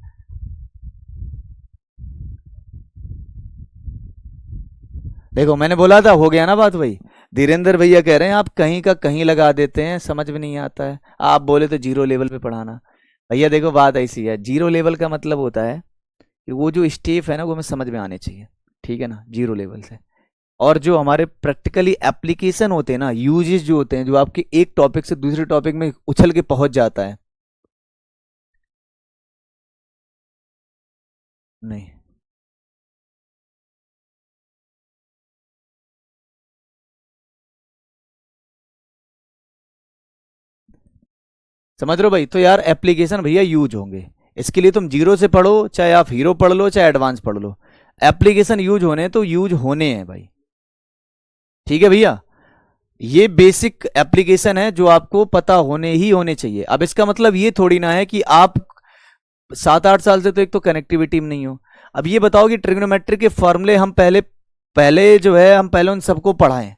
देखो मैंने बोला था, हो गया ना बात वही। धीरेन्द्र भैया कह रहे हैं आप कहीं का कहीं लगा देते हैं, समझ में नहीं आता है। आप बोले तो जीरो लेवल पे पढ़ाना। भैया देखो बात ऐसी है, जीरो लेवल का मतलब होता है कि वो जो स्टेप है ना वो हमें समझ में आने चाहिए, ठीक है ना, जीरो लेवल से। और जो हमारे प्रैक्टिकली एप्लीकेशन होते हैं ना, यूजेस जो होते हैं, जो आपके एक टॉपिक से दूसरे टॉपिक में उछल के पहुंच जाता है। नहीं, समझ रहे हो भाई? तो यार एप्लीकेशन भैया यूज होंगे, इसके लिए तुम जीरो से पढ़ो, चाहे आप हीरो पढ़ लो, चाहे एडवांस पढ़ लो, एप्लीकेशन यूज होने तो यूज होने हैं भाई। ठीक है भैया, ये बेसिक एप्लीकेशन है जो आपको पता होने ही होने चाहिए। अब इसका मतलब ये थोड़ी ना है कि आप 7-8 साल से तो एक तो कनेक्टिविटी में नहीं हो। अब ये बताओ कि ट्रिग्नोमेट्री के फॉर्मूले हम पहले पहले जो है हम पहले उन सबको पढ़ाएं,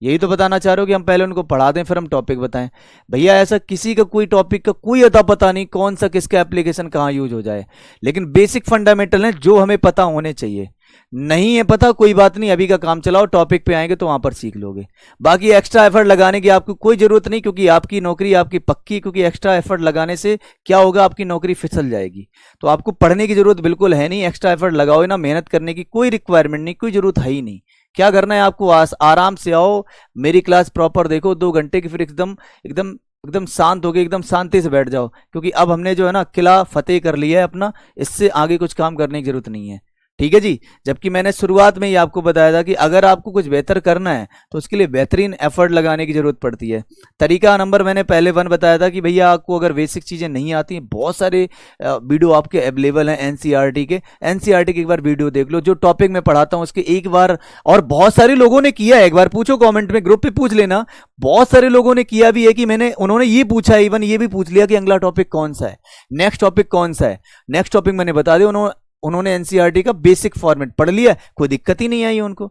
यही तो बताना चाह रहे हो कि हम पहले उनको पढ़ा दें फिर हम टॉपिक बताएं? भैया ऐसा किसी का कोई टॉपिक का कोई अता पता नहीं कौन सा किसका एप्लीकेशन कहाँ यूज हो जाए, लेकिन बेसिक फंडामेंटल है जो हमें पता होने चाहिए। नहीं है पता, कोई बात नहीं, अभी का काम चलाओ, टॉपिक पे आएंगे तो वहां पर सीख लोगे। बाकी एक्स्ट्रा एफर्ट लगाने की आपको कोई जरूरत नहीं, क्योंकि आपकी नौकरी आपकी पक्की, क्योंकि एक्स्ट्रा एफर्ट लगाने से क्या होगा, आपकी नौकरी फिसल जाएगी। तो आपको पढ़ने की जरूरत बिल्कुल है नहीं, एक्स्ट्रा एफर्ट लगाओ ना, मेहनत करने की कोई रिक्वायरमेंट नहीं, कोई जरूरत है ही नहीं। क्या करना है आपको, आराम से आओ, मेरी क्लास प्रॉपर देखो 2 घंटे की, फिर एकदम एकदम एकदम शांत हो गए, एकदम शांति से बैठ जाओ, क्योंकि अब हमने जो है ना किला फतेह कर लिया है अपना, इससे आगे कुछ काम करने की जरूरत नहीं है। ठीक है जी। जबकि मैंने शुरुआत में ही आपको बताया था कि अगर आपको कुछ बेहतर करना है तो उसके लिए बेहतरीन एफर्ट लगाने की जरूरत पड़ती है। तरीका नंबर मैंने पहले 1 बताया था कि भैया आपको अगर बेसिक चीजें नहीं आती, बहुत सारे वीडियो आपके अवेलेबल हैं एनसीईआरटी के, एनसीईआरटी के एक बार वीडियो देख लो, जो टॉपिक मैं पढ़ाता हूँ उसके एक बार। और बहुत सारे लोगों ने किया है, एक बार पूछो कॉमेंट में, ग्रुप पे पूछ लेना, बहुत सारे लोगों ने किया भी है कि मैंने, उन्होंने ये पूछा, इवन ये भी पूछ लिया कि अगला टॉपिक कौन सा है, नेक्स्ट टॉपिक कौन सा है। नेक्स्ट टॉपिक मैंने बता दिया, उन्होंने एनसीईआरटी का बेसिक फॉर्मेट पढ़ लिया, कोई दिक्कत ही नहीं आई उनको।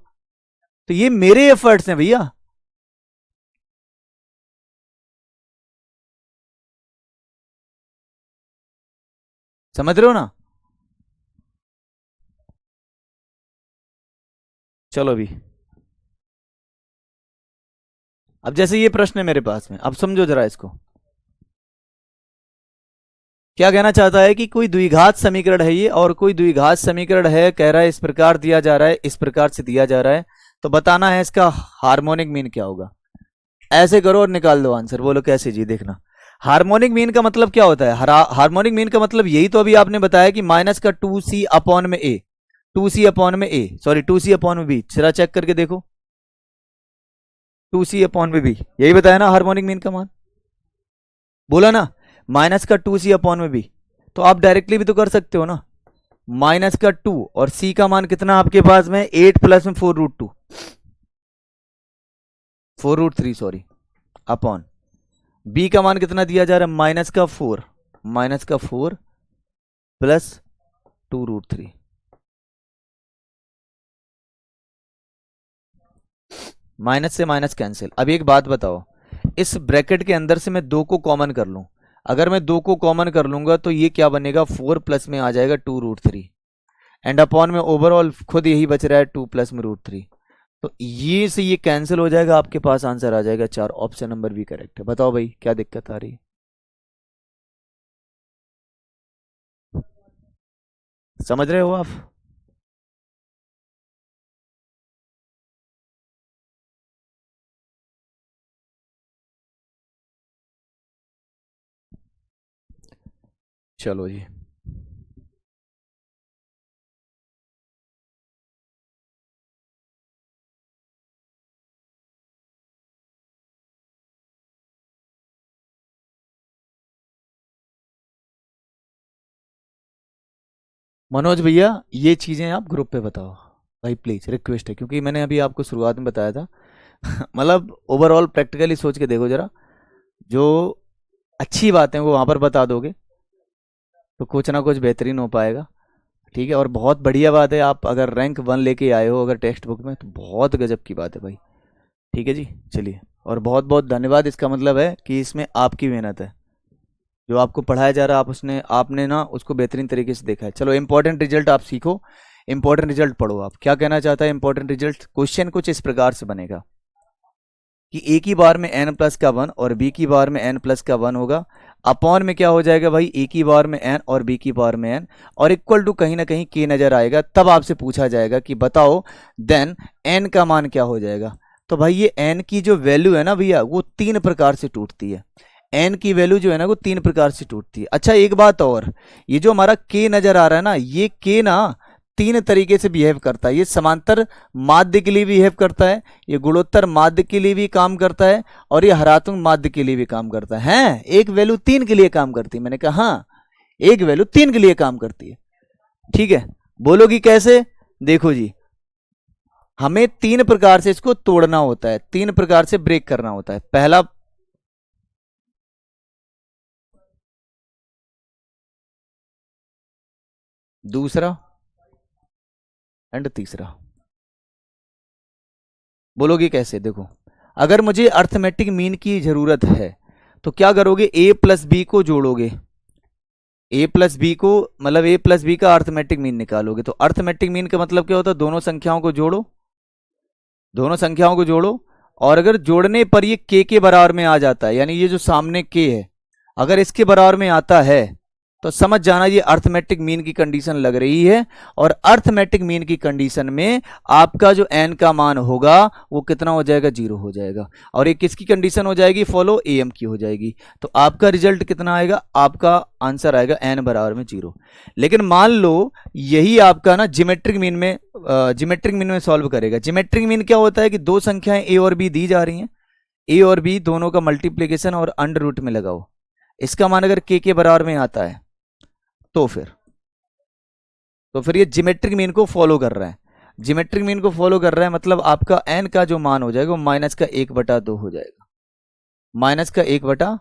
तो ये मेरे एफर्ट्स हैं भैया। समझ रहे हो ना? चलो अभी, अब जैसे ये प्रश्न है मेरे पास में, अब समझो जरा इसको। क्या कहना चाहता है कि कोई द्विघात समीकरण है ये, और कोई द्विघात समीकरण है, कह रहा है इस प्रकार दिया जा रहा है, इस प्रकार से दिया जा रहा है, तो बताना है इसका हार्मोनिक मीन क्या होगा। ऐसे करो और निकाल दो आंसर। बोलो कैसे जी, देखना। हार्मोनिक मीन का मतलब क्या होता है? हार्मोनिक मीन का मतलब यही तो अभी आपने बताया कि माइनस का 2c अपॉन में ए, 2c अपॉन में ए, सॉरी 2c अपॉन में बी, जरा चेक करके देखो, 2c अपॉन में बी, यही बताया ना हार्मोनिक मीन का मान, बोला ना, माइनस का 2c अपॉन में बी। तो आप डायरेक्टली भी तो कर सकते हो ना, माइनस का 2 और c का मान कितना आपके पास में 8 प्लस में 4√2, 4√3 सॉरी, अपॉन बी का मान कितना दिया जा रहा है, माइनस का 4 प्लस 2√3। माइनस से माइनस कैंसिल। अब एक बात बताओ, इस ब्रैकेट के अंदर से मैं 2 को कॉमन कर लूं, अगर मैं 2 को कॉमन कर लूंगा तो ये क्या बनेगा, 4 प्लस में आ जाएगा 2√3, एंड अपॉन में ओवरऑल खुद यही बच रहा है 2 प्लस में √3। तो ये से ये कैंसिल हो जाएगा, आपके पास आंसर आ जाएगा 4। ऑप्शन नंबर बी करेक्ट है। बताओ भाई क्या दिक्कत आ रही है? समझ रहे हो आप? चलो जी। मनोज भैया ये चीजें आप ग्रुप पे बताओ भाई, प्लीज रिक्वेस्ट है, क्योंकि मैंने अभी आपको शुरुआत में बताया था मतलब ओवरऑल प्रैक्टिकली सोच के देखो जरा, जो अच्छी बातें वो वहां पर बता दोगे तो कुछ ना कुछ बेहतरीन हो पाएगा। ठीक है, और बहुत बढ़िया बात है, आप अगर रैंक 1 लेके आए हो अगर टेक्स्ट बुक में, तो बहुत गजब की बात है भाई। ठीक है जी, चलिए, और बहुत बहुत धन्यवाद, इसका मतलब है कि इसमें आपकी मेहनत है, जो आपको पढ़ाया जा रहा है आप उसने आपने ना उसको बेहतरीन तरीके से देखा है। चलो इंपॉर्टेंट रिजल्ट आप सीखो, इंपॉर्टेंट रिजल्ट पढ़ो। आप क्या कहना चाहता है इंपॉर्टेंट रिजल्ट? क्वेश्चन कुछ इस प्रकार से बनेगा कि ए की बार में n प्लस का 1 और बी की बार में n प्लस का 1 होगा। अपॉन में क्या हो जाएगा भाई, ए की पावर में एन और बी की पावर में एन, और इक्वल टू कहीं ना कहीं के नजर आएगा। तब आपसे पूछा जाएगा कि बताओ देन एन का मान क्या हो जाएगा। तो भाई ये एन की जो वैल्यू है ना भैया, वो तीन प्रकार से टूटती है। एन की वैल्यू जो है ना वो तीन प्रकार से टूटती है। अच्छा एक बात और, ये जो हमारा के नजर आ रहा है ना, ये के ना तीन तरीके से बिहेव करता है। ये समांतर माध्य के लिए बिहेव करता है, ये गुणोत्तर माध्य के लिए भी काम करता है, और ये हरात्मक माध्य के लिए भी काम करता है। हैं? एक वैल्यू तीन के लिए काम करती है। मैंने कहा हाँ, एक वैल्यू तीन के लिए काम करती है। ठीक है, बोलोगी कैसे? देखो जी, हमें तीन प्रकार से इसको तोड़ना होता है, तीन प्रकार से ब्रेक करना होता है। पहला, दूसरा एंड तीसरा। बोलोगे कैसे? देखो, अगर मुझे अर्थमेटिक मीन की जरूरत है तो क्या करोगे, ए प्लस बी को जोड़ोगे। ए प्लस बी को मतलब ए प्लस बी का अर्थमेटिक मीन निकालोगे। तो अर्थमेटिक मीन का मतलब क्या होता है, दोनों संख्याओं को जोड़ो, दोनों संख्याओं को जोड़ो, और अगर जोड़ने पर ये के बराबर में आ जाता है, यानी ये जो सामने के है अगर इसके बराबर में आता है तो समझ जाना ये अर्थमेटिक मीन की कंडीशन लग रही है। और अर्थमेटिक मीन की कंडीशन में आपका जो एन का मान होगा वो कितना हो जाएगा, जीरो हो जाएगा। और ये किसकी कंडीशन हो जाएगी, फॉलो एम की हो जाएगी। तो आपका रिजल्ट कितना आएगा, आपका आंसर आएगा एन बराबर में जीरो। लेकिन मान लो यही आपका ना जिमेट्रिक मीन में, जिमेट्रिक मीन में सॉल्व करेगा। जिमेट्रिक मीन क्या होता है कि दो संख्याएं ए और बी दी जा रही हैं, ए और बी दोनों का मल्टीप्लीकेशन और अंडर रूट में लगाओ, इसका मान अगर के बराबर में आता है तो फिर ये जिमेट्रिक मीन को फॉलो कर रहा है। जिमेट्रिक मीन को फॉलो कर रहा है मतलब आपका एन का जो मान हो जाएगा वो माइनस का 1/2 हो जाएगा, माइनस का 1/2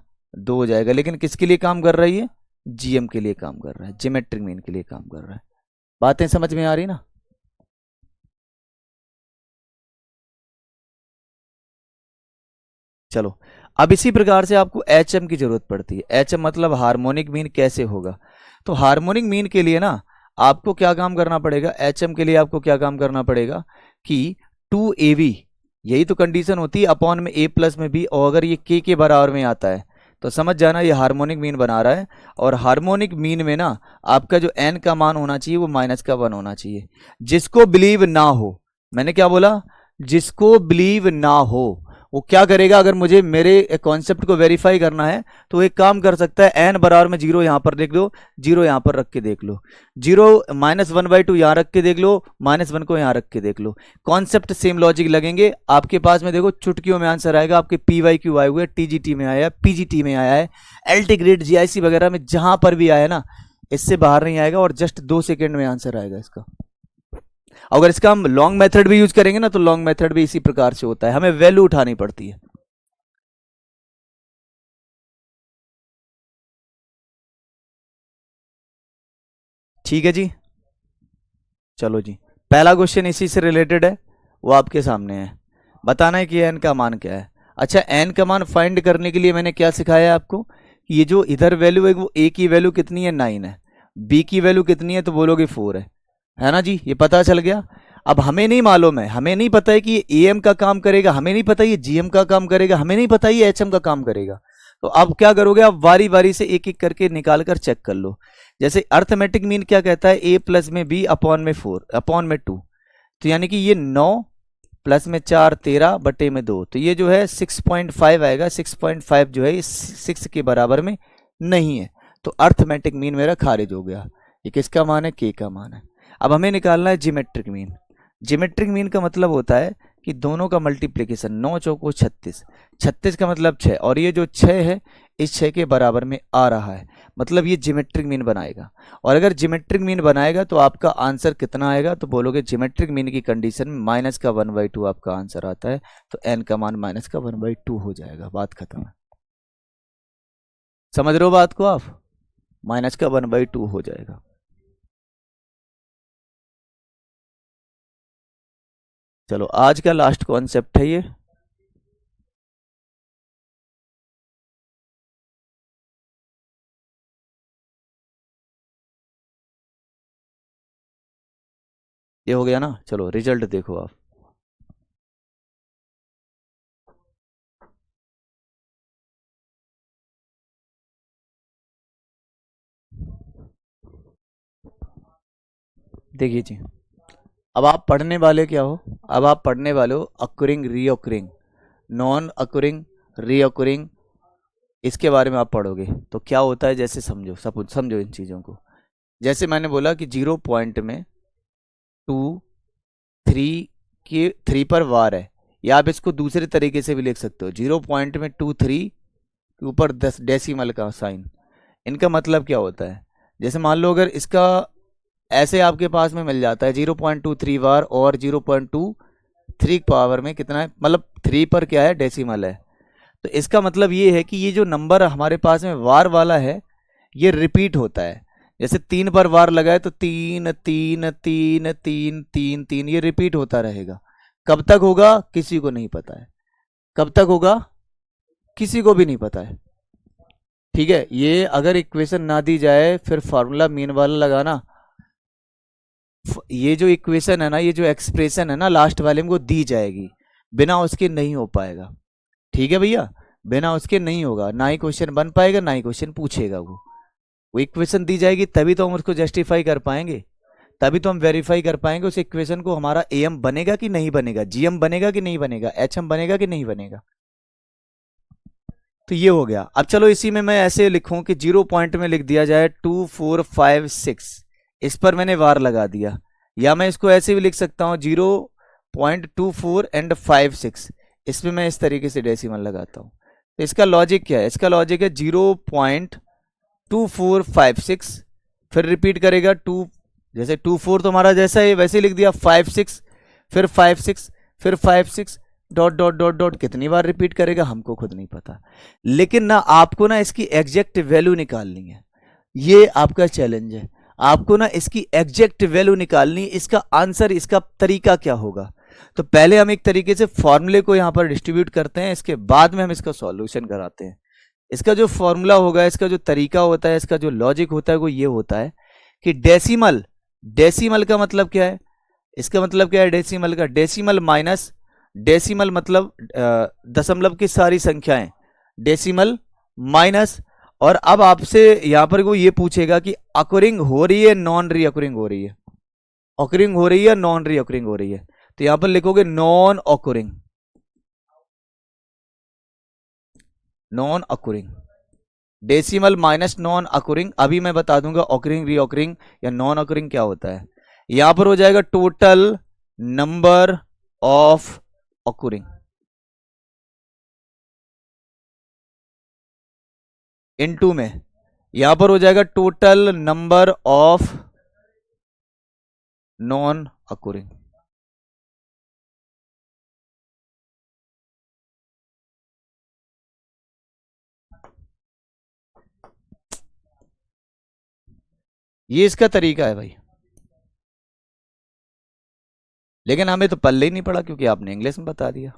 हो जाएगा। लेकिन किसके लिए काम कर रही है, जीएम के लिए काम कर रहा है, जिमेट्रिक मीन के लिए काम कर रहा है। बातें समझ में आ रही ना? चलो, अब इसी प्रकार से आपको एच एम की जरूरत पड़ती है। एच एम मतलब हार्मोनिक मीन कैसे होगा। तो हार्मोनिक मीन के लिए ना आपको क्या काम करना पड़ेगा, एच एम के लिए आपको क्या काम करना पड़ेगा कि 2ab, यही तो कंडीशन होती है अपॉन में a प्लस में b, और अगर ये के बराबर में आता है तो समझ जाना ये हार्मोनिक मीन बना रहा है। और हार्मोनिक मीन में ना आपका जो n का मान होना चाहिए वो -1 होना चाहिए। जिसको बिलीव ना हो, मैंने क्या बोला, जिसको बिलीव ना हो वो क्या करेगा, अगर मुझे मेरे कॉन्सेप्ट को वेरीफाई करना है तो एक काम कर सकता है, एन बराबर में जीरो यहां पर देख लो, जीरो यहां पर रख के देख लो, जीरो -1/2 यहां रख के देख लो, -1 को यहां रख के देख लो, कॉन्सेप्ट सेम लॉजिक लगेंगे आपके पास में। देखो चुटकियों में आंसर आएगा आपके PYQ आए हुए, TGT में आया है, PGT में आया है, LT ग्रेड GIC वगैरह में जहां पर भी आया ना, इससे बाहर नहीं आएगा, और जस्ट 2 सेकेंड में आंसर आएगा इसका। अगर इसका हम लॉन्ग मेथड भी यूज करेंगे ना तो लॉन्ग मेथड भी इसी प्रकार से होता है, हमें वैल्यू उठानी पड़ती है। ठीक है जी, चलो जी, पहला क्वेश्चन इसी से रिलेटेड है, वो आपके सामने है। बताना है कि एन का मान क्या है। अच्छा, एन का मान फाइंड करने के लिए मैंने क्या सिखाया है आपको, कि ये जो इधर वैल्यू है वो ए की वैल्यू कितनी है, 9 है, बी की वैल्यू कितनी है तो बोलोगे 4 है ना जी, ये पता चल गया। अब हमें नहीं मालूम है, हमें नहीं पता है कि ये एएम का काम करेगा, हमें नहीं पता ये जीएम का काम करेगा, हमें नहीं पता ये एचएम का काम करेगा। तो अब क्या करोगे, आप बारी बारी से एक एक करके निकाल कर चेक कर लो। जैसे अर्थमेटिक मीन क्या कहता है, ए प्लस में बी अपॉन में 4 अपॉन में 2, तो यानी कि ये 9 प्लस में 4 13/2, तो ये जो है 6.5 आएगा। 6.5 जो है 6 के बराबर में नहीं है, तो अर्थमेटिक मीन मेरा खारिज हो गया। ये किसका मान है, के का मान है। अब हमें निकालना है जिमेट्रिक मीन। जिमेट्रिक मीन का मतलब होता है कि दोनों का मल्टीप्लिकेशन, 9 चौको 36, 36 का मतलब 6, और ये जो 6 है इस 6 के बराबर में आ रहा है, मतलब ये जिमेट्रिक मीन बनाएगा। और अगर जिमेट्रिक मीन बनाएगा तो आपका आंसर कितना आएगा, तो बोलोगे जिमेट्रिक मीन की कंडीशन में -1/2 आपका आंसर आता है, तो एन का मान -1/2 हो जाएगा, बात खत्म है। समझ रहे हो बात को आप, -1/2 हो जाएगा। चलो, आज का लास्ट कॉन्सेप्ट है ये हो गया ना। चलो रिजल्ट देखो आप। देखिए जी, अब आप पढ़ने वाले क्या हो, अब आप पढ़ने वाले हो अकुरिंग रीअकुरिंग, नॉन अकुरिंग, रीअकुरिंग, इसके बारे में आप पढ़ोगे। तो क्या होता है, जैसे समझो, सब समझो इन चीज़ों को। जैसे मैंने बोला कि 0 पॉइंट में 2 3 के 3 पर वार है, या आप इसको दूसरे तरीके से भी लिख सकते हो, 0 पॉइंट में 2 3 के ऊपर 10 डेसिमल का साइन। इनका मतलब क्या होता है, जैसे मान लो अगर इसका ऐसे आपके पास में मिल जाता है 0.23 बार और 0.23 पावर में कितना है, मतलब 3 पर क्या है, डेसिमल है। तो इसका मतलब ये है कि ये जो नंबर हमारे पास में वार वाला है ये रिपीट होता है। जैसे 3 पर वार लगा है तो 3 3 3 3 3 3 ये रिपीट होता रहेगा। कब तक होगा किसी को नहीं पता है, कब तक होगा किसी को भी नहीं पता है। ठीक है, ये अगर इक्वेशन ना दी जाए फिर फार्मूला मीन वाला लगाना, ये जो इक्वेशन है ना, ये जो एक्सप्रेशन है ना लास्ट वाले में, वो दी जाएगी, बिना उसके नहीं हो पाएगा। ठीक है भैया, बिना उसके नहीं होगा, ना ही क्वेश्चन बन पाएगा ना ही क्वेश्चन पूछेगा। वो इक्वेशन दी जाएगी तभी तो हम उसको जस्टिफाई कर पाएंगे, तभी तो हम वेरीफाई कर पाएंगे उस इक्वेशन को, हमारा एम बनेगा कि नहीं बनेगा, जीएम बनेगा कि नहीं बनेगा, एचएम बनेगा कि नहीं बनेगा। तो ये हो गया। अब चलो इसी में मैं ऐसे लिखूं कि 0 पॉइंट में लिख दिया जाए 2 4 5 6, इस पर मैंने वार लगा दिया, या मैं इसको ऐसे भी लिख सकता हूं 0.24 एंड 5 6, इसमें मैं इस तरीके से डेसिमल लगाता हूं। तो इसका लॉजिक क्या है, इसका लॉजिक है 0.2456, फिर रिपीट करेगा 2, जैसे 24 तो हमारा जैसा है वैसे ही लिख दिया, 5 6, फिर 5 6, फिर 5 6, डॉट डॉट डॉट डॉट, कितनी बार रिपीट करेगा हमको खुद नहीं पता। लेकिन ना आपको ना इसकी एग्जैक्ट वैल्यू निकालनी है, ये आपका चैलेंज है। आपको ना इसकी एग्जैक्ट वैल्यू निकालनी, इसका आंसर, इसका तरीका क्या होगा। तो पहले हम एक तरीके से फॉर्मूले को यहां पर डिस्ट्रीब्यूट करते हैं, इसके बाद में हम इसका सॉल्यूशन कराते हैं। इसका जो फॉर्मूला होगा, इसका जो तरीका होता है, इसका जो लॉजिक होता है, वो ये होता है कि डेसिमल, डेसिमल का मतलब क्या है, इसका मतलब क्या है डेसिमल का, डेसिमल माइनस, डेसिमल मतलब दशमलव की सारी संख्याएं, डेसिमल माइनस, और अब आपसे यहां पर वो ये पूछेगा कि अकुरिंग हो रही है नॉन री अकुरिंग हो रही है, अकुरिंग हो रही है नॉन री अकुरिंग हो रही है, तो यहां पर लिखोगे non recurring, non recurring, decimal minus non recurring. अभी मैं बता दूंगा ऑकरिंग री ऑकरिंग या नॉन अकुरिंग क्या होता है। यहां पर हो जाएगा टोटल नंबर ऑफ अकुरिंग इनटू में, यहां पर हो जाएगा टोटल नंबर ऑफ नॉन अकुरिंग। ये इसका तरीका है भाई, लेकिन हमें तो पल्ले ही नहीं पड़ा क्योंकि आपने इंग्लिश में बता दिया।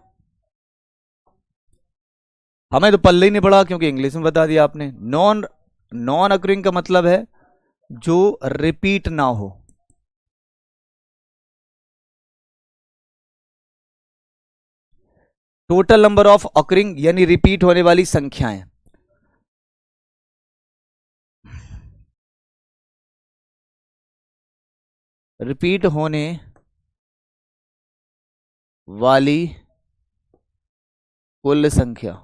हमें तो पल्ले ही नहीं पड़ा क्योंकि इंग्लिश में बता दिया आपने। नॉन, नॉन अकुरिंग का मतलब है जो रिपीट ना हो, टोटल नंबर ऑफ अकरिंग यानी रिपीट होने वाली संख्याएं, रिपीट होने वाली कुल संख्या,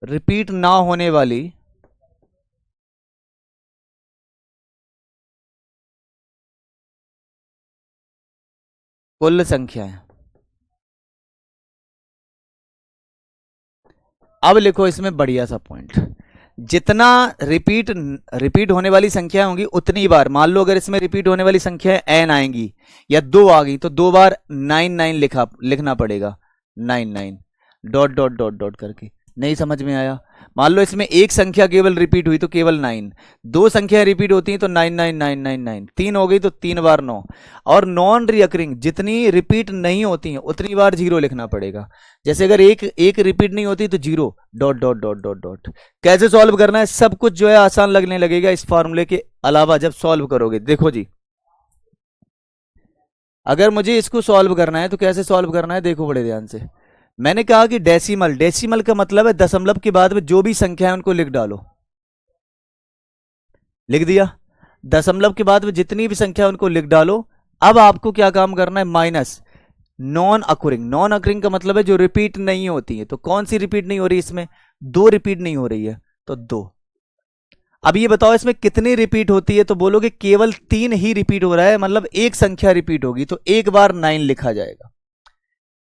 रिपीट ना होने वाली कुल संख्याएं। अब लिखो इसमें बढ़िया सा पॉइंट, जितना रिपीट, रिपीट होने वाली संख्या होंगी उतनी बार, मान लो अगर इसमें रिपीट होने वाली संख्या एन आएंगी या 2 आ गई तो 2 बार 99 लिखना पड़ेगा, 99 डॉट डॉट डॉट डॉट करके। नहीं समझ में आया, मान लो इसमें एक संख्या केवल रिपीट हुई तो केवल 9, दो संख्या रिपीट होती हैं तो 99999, 3 हो गई तो 3 बार 9, और नॉन रिकरिंग जितनी रिपीट नहीं होती हैं उतनी बार 0 लिखना पड़ेगा। जैसे अगर एक एक रिपीट नहीं होती तो 0 dot dot dot dot dot. कैसे सॉल्व करना है, सब कुछ जो है आसान लगने लगेगा इस फॉर्मूले के अलावा जब सॉल्व करोगे। देखो जी, अगर मुझे इसको सॉल्व करना है तो कैसे सॉल्व करना है, देखो बड़े ध्यान से। मैंने कहा कि डेसिमल, डेसिमल का मतलब है दशमलव के बाद में जो भी संख्या है उनको लिख डालो, लिख दिया। दशमलव के बाद में जितनी भी संख्या उनको लिख डालो। अब आपको क्या काम करना है, माइनस नॉन अकुरिंग। नॉन अकुरिंग का मतलब है जो रिपीट नहीं होती है। तो कौन सी रिपीट नहीं हो रही, इसमें दो रिपीट नहीं हो रही है, तो दो। अब ये बताओ इसमें कितनी रिपीट होती है, तो बोलोगे केवल 3 ही रिपीट हो रहा है, मतलब एक संख्या रिपीट होगी, तो एक बार 9 लिखा जाएगा।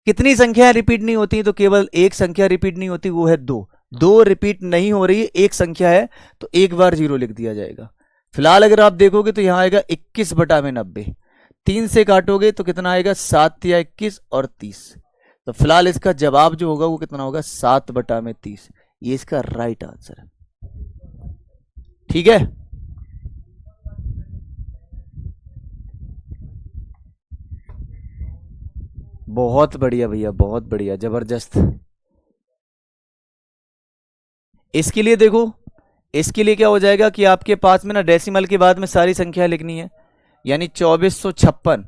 कितनी संख्या रिपीट नहीं होती, तो केवल एक संख्या रिपीट नहीं होती, वो है 2। 2 रिपीट नहीं हो रही, एक संख्या है, तो एक बार 0 लिख दिया जाएगा। फिलहाल अगर आप देखोगे तो यहां आएगा 21/90। 3 से काटोगे तो कितना आएगा, 7 या 21 और 30। तो फिलहाल इसका जवाब जो होगा वो कितना होगा, 7/30। ये इसका राइट आंसर है। ठीक है, बहुत बढ़िया भैया, बहुत बढ़िया, जबरदस्त। इसके लिए देखो, इसके लिए क्या हो जाएगा कि आपके पास में ना डेसिमल के बाद में सारी संख्या लिखनी है, यानी 2456।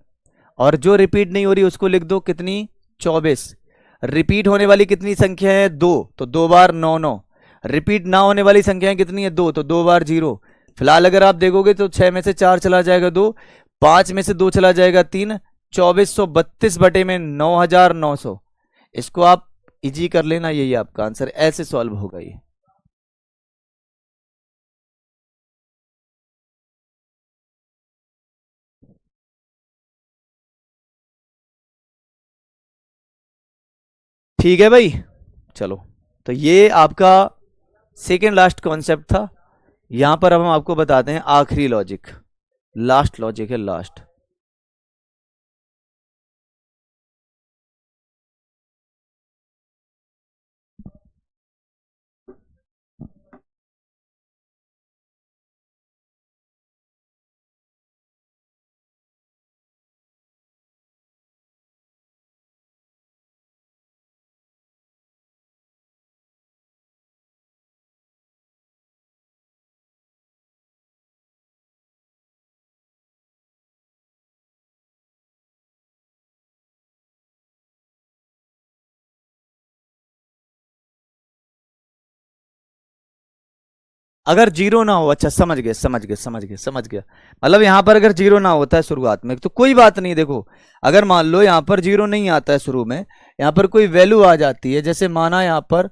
और जो रिपीट नहीं हो रही उसको लिख दो, कितनी, 24। रिपीट होने वाली कितनी संख्या है, 2, तो 2 बार 9 9। रिपीट ना होने वाली संख्याएं कितनी है, 2, तो 2 बार 0। फिलहाल अगर आप देखोगे तो 6 में से 4 चला जाएगा 2, 5 में से 2 चला जाएगा 3। 2432 बटे में 9900। इसको आप इजी कर लेना, यही आपका आंसर, ऐसे सॉल्व होगा ये। ठीक है भाई, चलो। तो ये आपका सेकेंड लास्ट कॉन्सेप्ट था। यहां पर अब हम आपको बताते हैं आखिरी लॉजिक, लास्ट लॉजिक है, लास्ट। अगर जीरो ना हो, अच्छा समझ गए, समझ गए, समझ गए, समझ गया। मतलब यहां पर अगर जीरो ना होता है शुरुआत में तो कोई बात नहीं। देखो, अगर मान लो यहां पर जीरो नहीं आता है शुरू में, यहां पर कोई वैल्यू आ जाती है, जैसे माना यहां पर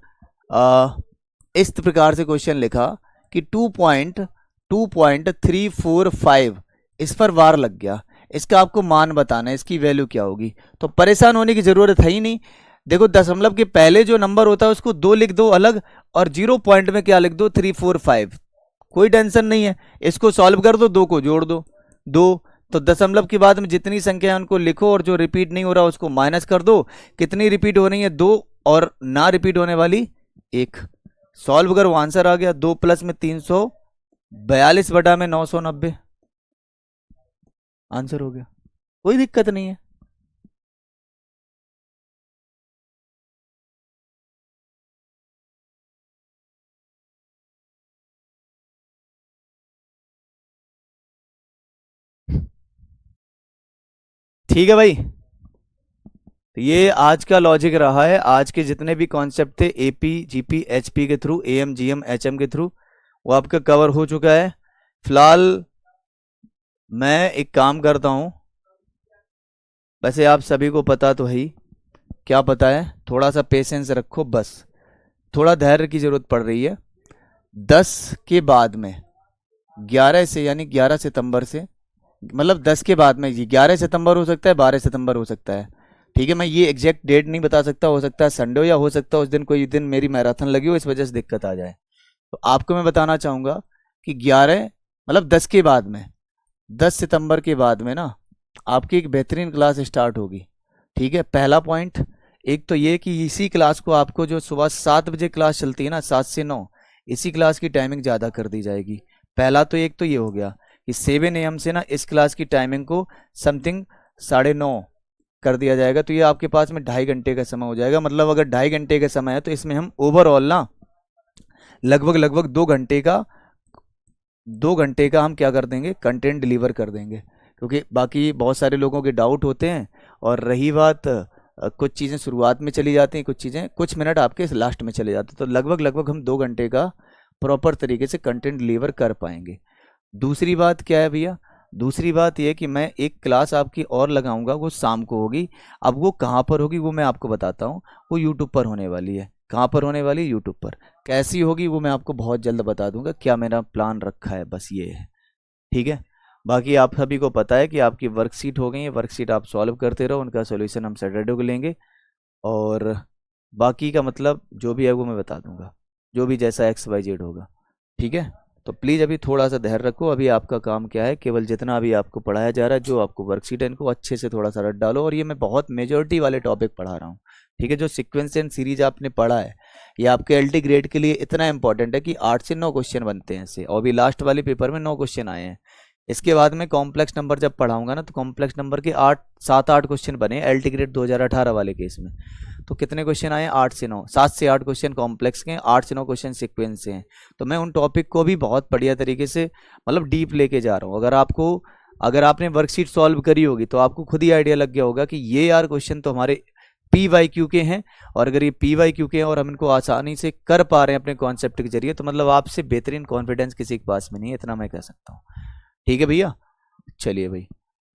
इस प्रकार से क्वेश्चन लिखा कि 2.345, इस पर वार लग गया, इसका आपको मान बताना है, इसकी वैल्यू क्या होगी। तो परेशान होने की जरूरत है ही नहीं। देखो, दशमलव के पहले जो नंबर होता है उसको 2 लिख दो अलग, और 0 पॉइंट में क्या लिख दो, 345। कोई टेंशन नहीं है, इसको सॉल्व कर दो, 2 को जोड़ दो, 2। तो दशमलव के बाद में जितनी संख्या है उनको लिखो, और जो रिपीट नहीं हो रहा उसको माइनस कर दो। कितनी रिपीट हो रही है, 2, और ना रिपीट होने वाली 1। सॉल्व करो, आंसर आ गया, 2 प्लस में 342 बटा में 990। आंसर हो गया, कोई दिक्कत नहीं है। ठीक है भाई, तो ये आज का लॉजिक रहा है। आज के जितने भी कॉन्सेप्ट थे एपी जीपी एचपी के थ्रू, एएम जीएम एचएम के थ्रू, वो आपका कवर हो चुका है। फिलहाल मैं एक काम करता हूँ, वैसे आप सभी को पता तो है ही, क्या पता है, थोड़ा सा पेशेंस रखो, बस थोड़ा धैर्य की जरूरत पड़ रही है। 10 के बाद में 11 से, यानी 11 सितंबर से, मतलब 10 के बाद में, 11 सितंबर हो सकता है, 12 सितंबर हो सकता है। ठीक है, मैं ये एग्जैक्ट डेट नहीं बता सकता, हो सकता है संडे, या हो सकता है उस दिन कोई दिन मेरी मैराथन लगी हो, इस वजह से दिक्कत आ जाए। तो आपको मैं बताना चाहूँगा कि 11, मतलब 10 के बाद में, 10 सितंबर के बाद में ना आपकी एक बेहतरीन क्लास स्टार्ट होगी। ठीक है, पहला पॉइंट एक तो ये कि इसी क्लास को आपको, जो सुबह 7 बजे क्लास चलती है ना, 7 से 9, इसी क्लास की टाइमिंग ज़्यादा कर दी जाएगी। पहला तो एक तो ये हो गया कि 7 AM से ना इस क्लास की टाइमिंग को समथिंग 9:30 कर दिया जाएगा। तो ये आपके पास में 2.5 घंटे का समय हो जाएगा। मतलब अगर 2.5 घंटे का समय है तो इसमें हम ओवरऑल ना लगभग लगभग 2 घंटे का हम क्या कर देंगे, कंटेंट डिलीवर कर देंगे। क्योंकि बाकी बहुत सारे लोगों के डाउट होते हैं, और रही बात कुछ चीज़ें शुरुआत में चली जाती हैं, कुछ चीज़ें कुछ मिनट आपके लास्ट में चले जाते हैं, तो लगभग लगभग हम 2 घंटे का प्रॉपर तरीके से कंटेंट डिलीवर कर पाएंगे। दूसरी बात क्या है भैया, दूसरी बात यह कि मैं एक क्लास आपकी और लगाऊंगा, वो शाम को होगी। अब वो कहाँ पर होगी वो मैं आपको बताता हूँ। वो यूट्यूब पर होने वाली है। कहाँ पर होने वाली है? यूट्यूब पर। कैसी होगी वो मैं आपको बहुत जल्द बता दूंगा, क्या मेरा प्लान रखा है, बस ये है। ठीक है। बाकी आप सभी को पता है कि आपकी वर्कशीट हो गई है, वर्कशीट आप सॉल्व करते रहो, उनका सॉल्यूशन हम सैटरडे को लेंगे। और बाकी का मतलब जो भी है वो मैं बता दूंगा, जो भी जैसा XYZ होगा। ठीक है। तो प्लीज़ अभी थोड़ा सा धैर्य रखो। अभी आपका काम क्या है, केवल जितना अभी आपको पढ़ाया जा रहा है, जो आपको वर्कशीट है, इनको अच्छे से थोड़ा सा रट डालो। और ये मैं बहुत मेजोरिटी वाले टॉपिक पढ़ा रहा हूँ। ठीक है। जो सीक्वेंस एंड सीरीज आपने पढ़ा है, ये आपके LT ग्रेड के लिए इतना इंपॉर्टेंट है कि 8 से 9 क्वेश्चन बनते हैं इससे, और भी लास्ट वाले पेपर में 9 क्वेश्चन आए हैं। इसके बाद में कॉम्प्लेक्स नंबर जब पढ़ाऊंगा ना, तो कॉम्प्लेक्स नंबर के 7-8 क्वेश्चन बने LT ग्रेड 2018 वाले केस में। तो कितने क्वेश्चन आए? 8 से 9, 7 से 8 क्वेश्चन कॉम्प्लेक्स के, 8 से 9 क्वेश्चन सीक्वेंस से हैं। तो मैं उन टॉपिक को भी बहुत बढ़िया तरीके से मतलब डीप लेके जा रहा हूँ। अगर आपने वर्कशीट सॉल्व करी होगी तो आपको खुद ही आइडिया लग गया होगा कि ये यार क्वेश्चन तो हमारे PYQ के हैं। और अगर ये PYQ के हैं और हम इनको आसानी से कर पा रहे हैं अपने कॉन्सेप्ट के जरिए, तो मतलब आपसे बेहतरीन कॉन्फिडेंस किसी के पास में नहीं है, इतना मैं कह सकता हूँ। ठीक है भैया। चलिए भाई,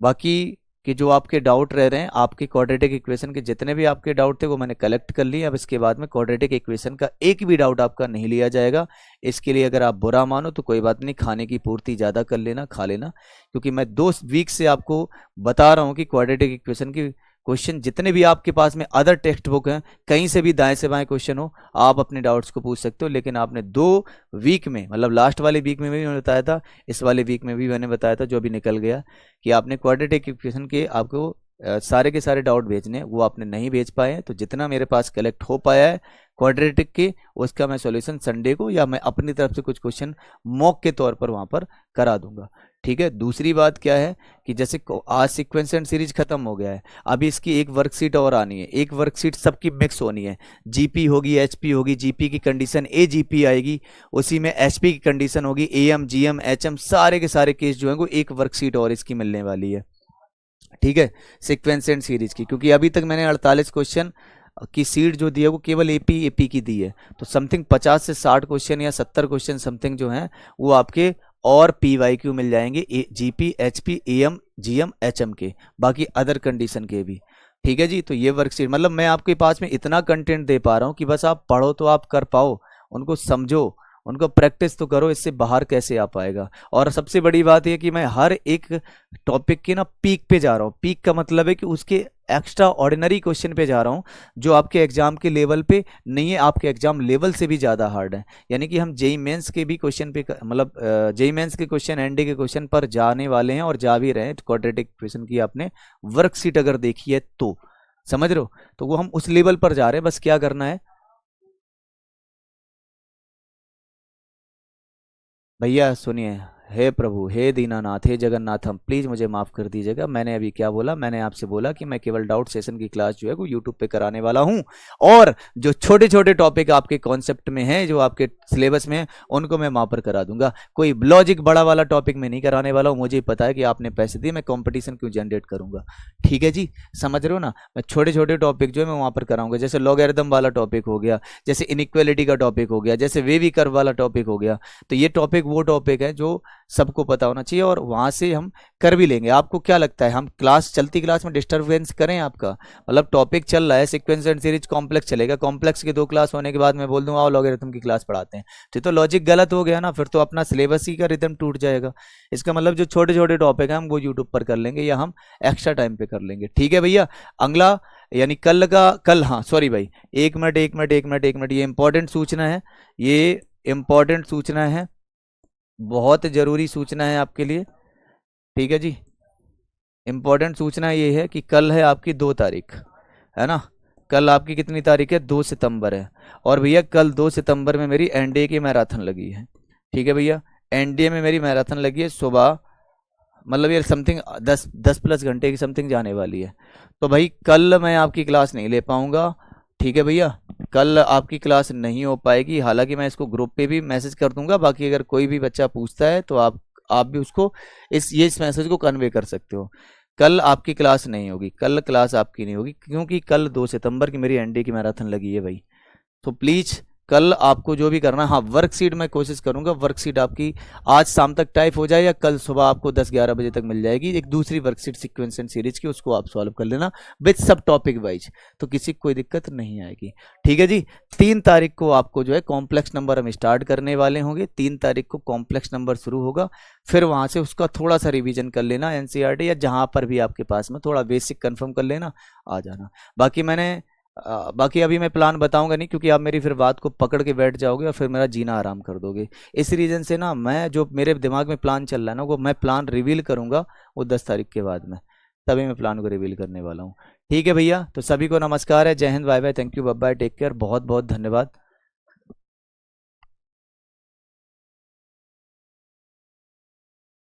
बाकी कि जो आपके डाउट रह रहे हैं, आपके क्वाड्रेटिक इक्वेशन के जितने भी आपके डाउट थे वो मैंने कलेक्ट कर लिए। अब इसके बाद में क्वाड्रेटिक इक्वेशन का एक भी डाउट आपका नहीं लिया जाएगा। इसके लिए अगर आप बुरा मानो तो कोई बात नहीं, खाने की पूर्ति ज़्यादा कर लेना, खा लेना। क्योंकि मैं 2 वीक से आपको बता रहा हूँ कि क्वाड्रेटिक इक्वेशन की क्वेश्चन जितने भी आपके पास में अदर टेक्स्ट बुक हैं, कहीं से भी दाएं से बाएं क्वेश्चन हो, आप अपने डाउट्स को पूछ सकते हो। लेकिन आपने 2 वीक में, मतलब लास्ट वाले वीक में भी मैंने बताया था, इस वाले वीक में भी मैंने बताया था, जो अभी निकल गया, कि आपने क्वाड्रेटिक इक्वेशन के आपको सारे के सारे डाउट भेजने, वो आपने नहीं भेज पाए हैं। तो जितना मेरे पास कलेक्ट हो पाया है क्वाड्रेटिक के, उसका मैं सॉल्यूशन संडे को या मैं अपनी तरफ से कुछ क्वेश्चन मॉक के तौर पर वहाँ पर करा दूंगा। ठीक है। दूसरी बात क्या है कि जैसे आज सीक्वेंस एंड सीरीज खत्म हो गया है, अभी इसकी एक वर्कशीट और आनी है। एक वर्कशीट सबकी मिक्स होनी है, GP होगी, HP होगी। GP की कंडीशन AGP आएगी, उसी में HP की कंडीशन होगी AM GM HM, सारे के सारे केस जो है वो एक वर्कशीट और इसकी मिलने वाली है। ठीक है। सीक्वेंस एंड सीरीज की, क्योंकि अभी तक मैंने 48 क्वेश्चन की सीट जो दी है वो केवल AP की दी है। तो समथिंग 50 से 60 क्वेश्चन या 70 क्वेश्चन समथिंग जो हैं वो आपके और PYQ मिल जाएंगे, GP HP AM GM HM के, बाकी अदर कंडीशन के भी। ठीक है जी। तो ये वर्कशीट मतलब मैं आपके पास में इतना कंटेंट दे पा रहा हूँ कि बस आप पढ़ो तो आप कर पाओ, उनको समझो, उनको प्रैक्टिस तो करो, इससे बाहर कैसे आ पाएगा। और सबसे बड़ी बात यह कि मैं हर एक टॉपिक के ना पीक पे जा रहा हूँ। पीक का मतलब है कि उसके एक्स्ट्रा ऑर्डिनरी क्वेश्चन पे जा रहा हूँ, जो आपके एग्जाम के लेवल पे नहीं है, आपके एग्जाम लेवल से भी ज़्यादा हार्ड है। यानी कि हम JEE मेंस के भी क्वेश्चन पे, मतलब JEE मेंस के क्वेश्चन, ND के क्वेश्चन पर जाने वाले हैं और जा भी रहे हैं। क्वाड्रेटिक इक्वेशन की आपने वर्कशीट अगर देखी है तो समझ रहे हो, तो वो हम उस लेवल पर जा रहे हैं। बस क्या करना है भैया, सुनिए। हे प्रभु, हे दीनानाथ, हे जगन्नाथम, प्लीज़ मुझे माफ़ कर दीजिएगा। मैंने अभी क्या बोला? मैंने आपसे बोला कि मैं केवल डाउट सेशन की क्लास जो है वो यूट्यूब पे कराने वाला हूँ। और जो छोटे छोटे टॉपिक आपके कॉन्सेप्ट में हैं, जो आपके सिलेबस में हैं, उनको मैं वहाँ पर करा दूंगा। कोई लॉजिक बड़ा वाला टॉपिक में नहीं कराने वाला हूँ। मुझे पता है कि आपने पैसे दिए, मैं कॉम्पिटिशन क्यों जनरेट करूँगा। ठीक है जी, समझ रहे हो ना। मैं छोटे छोटे टॉपिक जो है मैं वहाँ पर कराऊंगा, जैसे लॉगरिथम वाला टॉपिक हो गया, जैसे इनइक्वालिटी का टॉपिक हो गया, जैसे वेवी कर्व वाला टॉपिक हो गया। तो ये टॉपिक वो टॉपिक है जो सबको पता होना चाहिए, और वहां से हम कर भी लेंगे। आपको क्या लगता है हम क्लास, चलती क्लास में डिस्टर्बेंस करें आपका? मतलब टॉपिक चल रहा है, सीक्वेंस एंड सीरीज कॉम्प्लेक्स चलेगा, कॉम्प्लेक्स की 2 क्लास होने के बाद मैं बोल दूंगा आओ लॉगरिथम की क्लास पढ़ाते हैं, तो लॉजिक गलत हो गया ना। फिर तो अपना सिलेबस ही का रिदम टूट जाएगा। इसका मतलब जो छोटे छोटे टॉपिक हैं हम वो यूट्यूब पर कर लेंगे, या हम एक्स्ट्रा टाइम पे कर लेंगे। ठीक है भैया। अगला यानी कल, हाँ सॉरी भाई, एक मिनट, ये इंपॉर्टेंट सूचना है, ये इंपॉर्टेंट सूचना है, बहुत ज़रूरी सूचना है आपके लिए। ठीक है जी। इम्पोर्टेंट सूचना ये है कि कल है आपकी 2 तारीख, है ना। कल आपकी कितनी तारीख है? 2 सितंबर है। और भैया कल 2 सितंबर में मेरी NDA की मैराथन लगी है। ठीक है भैया। NDA में मेरी मैराथन लगी है सुबह, मतलब ये समथिंग 10+ घंटे की समथिंग जाने वाली है। तो भाई कल मैं आपकी क्लास नहीं ले पाऊँगा। ठीक है भैया। कल आपकी क्लास नहीं हो पाएगी। हालांकि मैं इसको ग्रुप पे भी मैसेज कर दूंगा, बाकी अगर कोई भी बच्चा पूछता है तो आप भी उसको इस मैसेज को कन्वे कर सकते हो। कल आपकी क्लास नहीं होगी, कल क्लास आपकी नहीं होगी, क्योंकि कल 2 सितंबर की मेरी NDA की मैराथन लगी है भाई। तो प्लीज़ कल आपको जो भी करना है, हाँ वर्कशीट मैं कोशिश करूंगा वर्कशीट आपकी आज शाम तक टाइप हो जाए या कल सुबह आपको 10-11 बजे तक मिल जाएगी, एक दूसरी वर्कशीट सीक्वेंस एंड सीरीज की, उसको आप सॉल्व कर लेना विद सब टॉपिक वाइज, तो किसी को कोई दिक्कत नहीं आएगी। ठीक है जी। 3 तारीख को आपको जो है कॉम्प्लेक्स नंबर हम स्टार्ट करने वाले होंगे, 3 तारीख को कॉम्प्लेक्स नंबर शुरू होगा, फिर वहां से उसका थोड़ा सा रिवीजन कर लेना एनसीईआरटी या जहां पर भी आपके पास में थोड़ा बेसिक कंफर्म कर लेना, आ जाना। बाकी अभी मैं प्लान बताऊंगा नहीं, क्योंकि आप मेरी फिर बात को पकड़ के बैठ जाओगे और फिर मेरा जीना आराम कर दोगे। इस रीजन से ना मैं जो मेरे दिमाग में प्लान चल रहा है ना, वो मैं प्लान रिवील करूंगा वो 10 तारीख के बाद में, तभी मैं प्लान को रिवील करने वाला हूँ। ठीक है भैया, तो सभी को नमस्कार है, जय Hind, bye bye, thank you, bye bye, take care, बहुत बहुत धन्यवाद।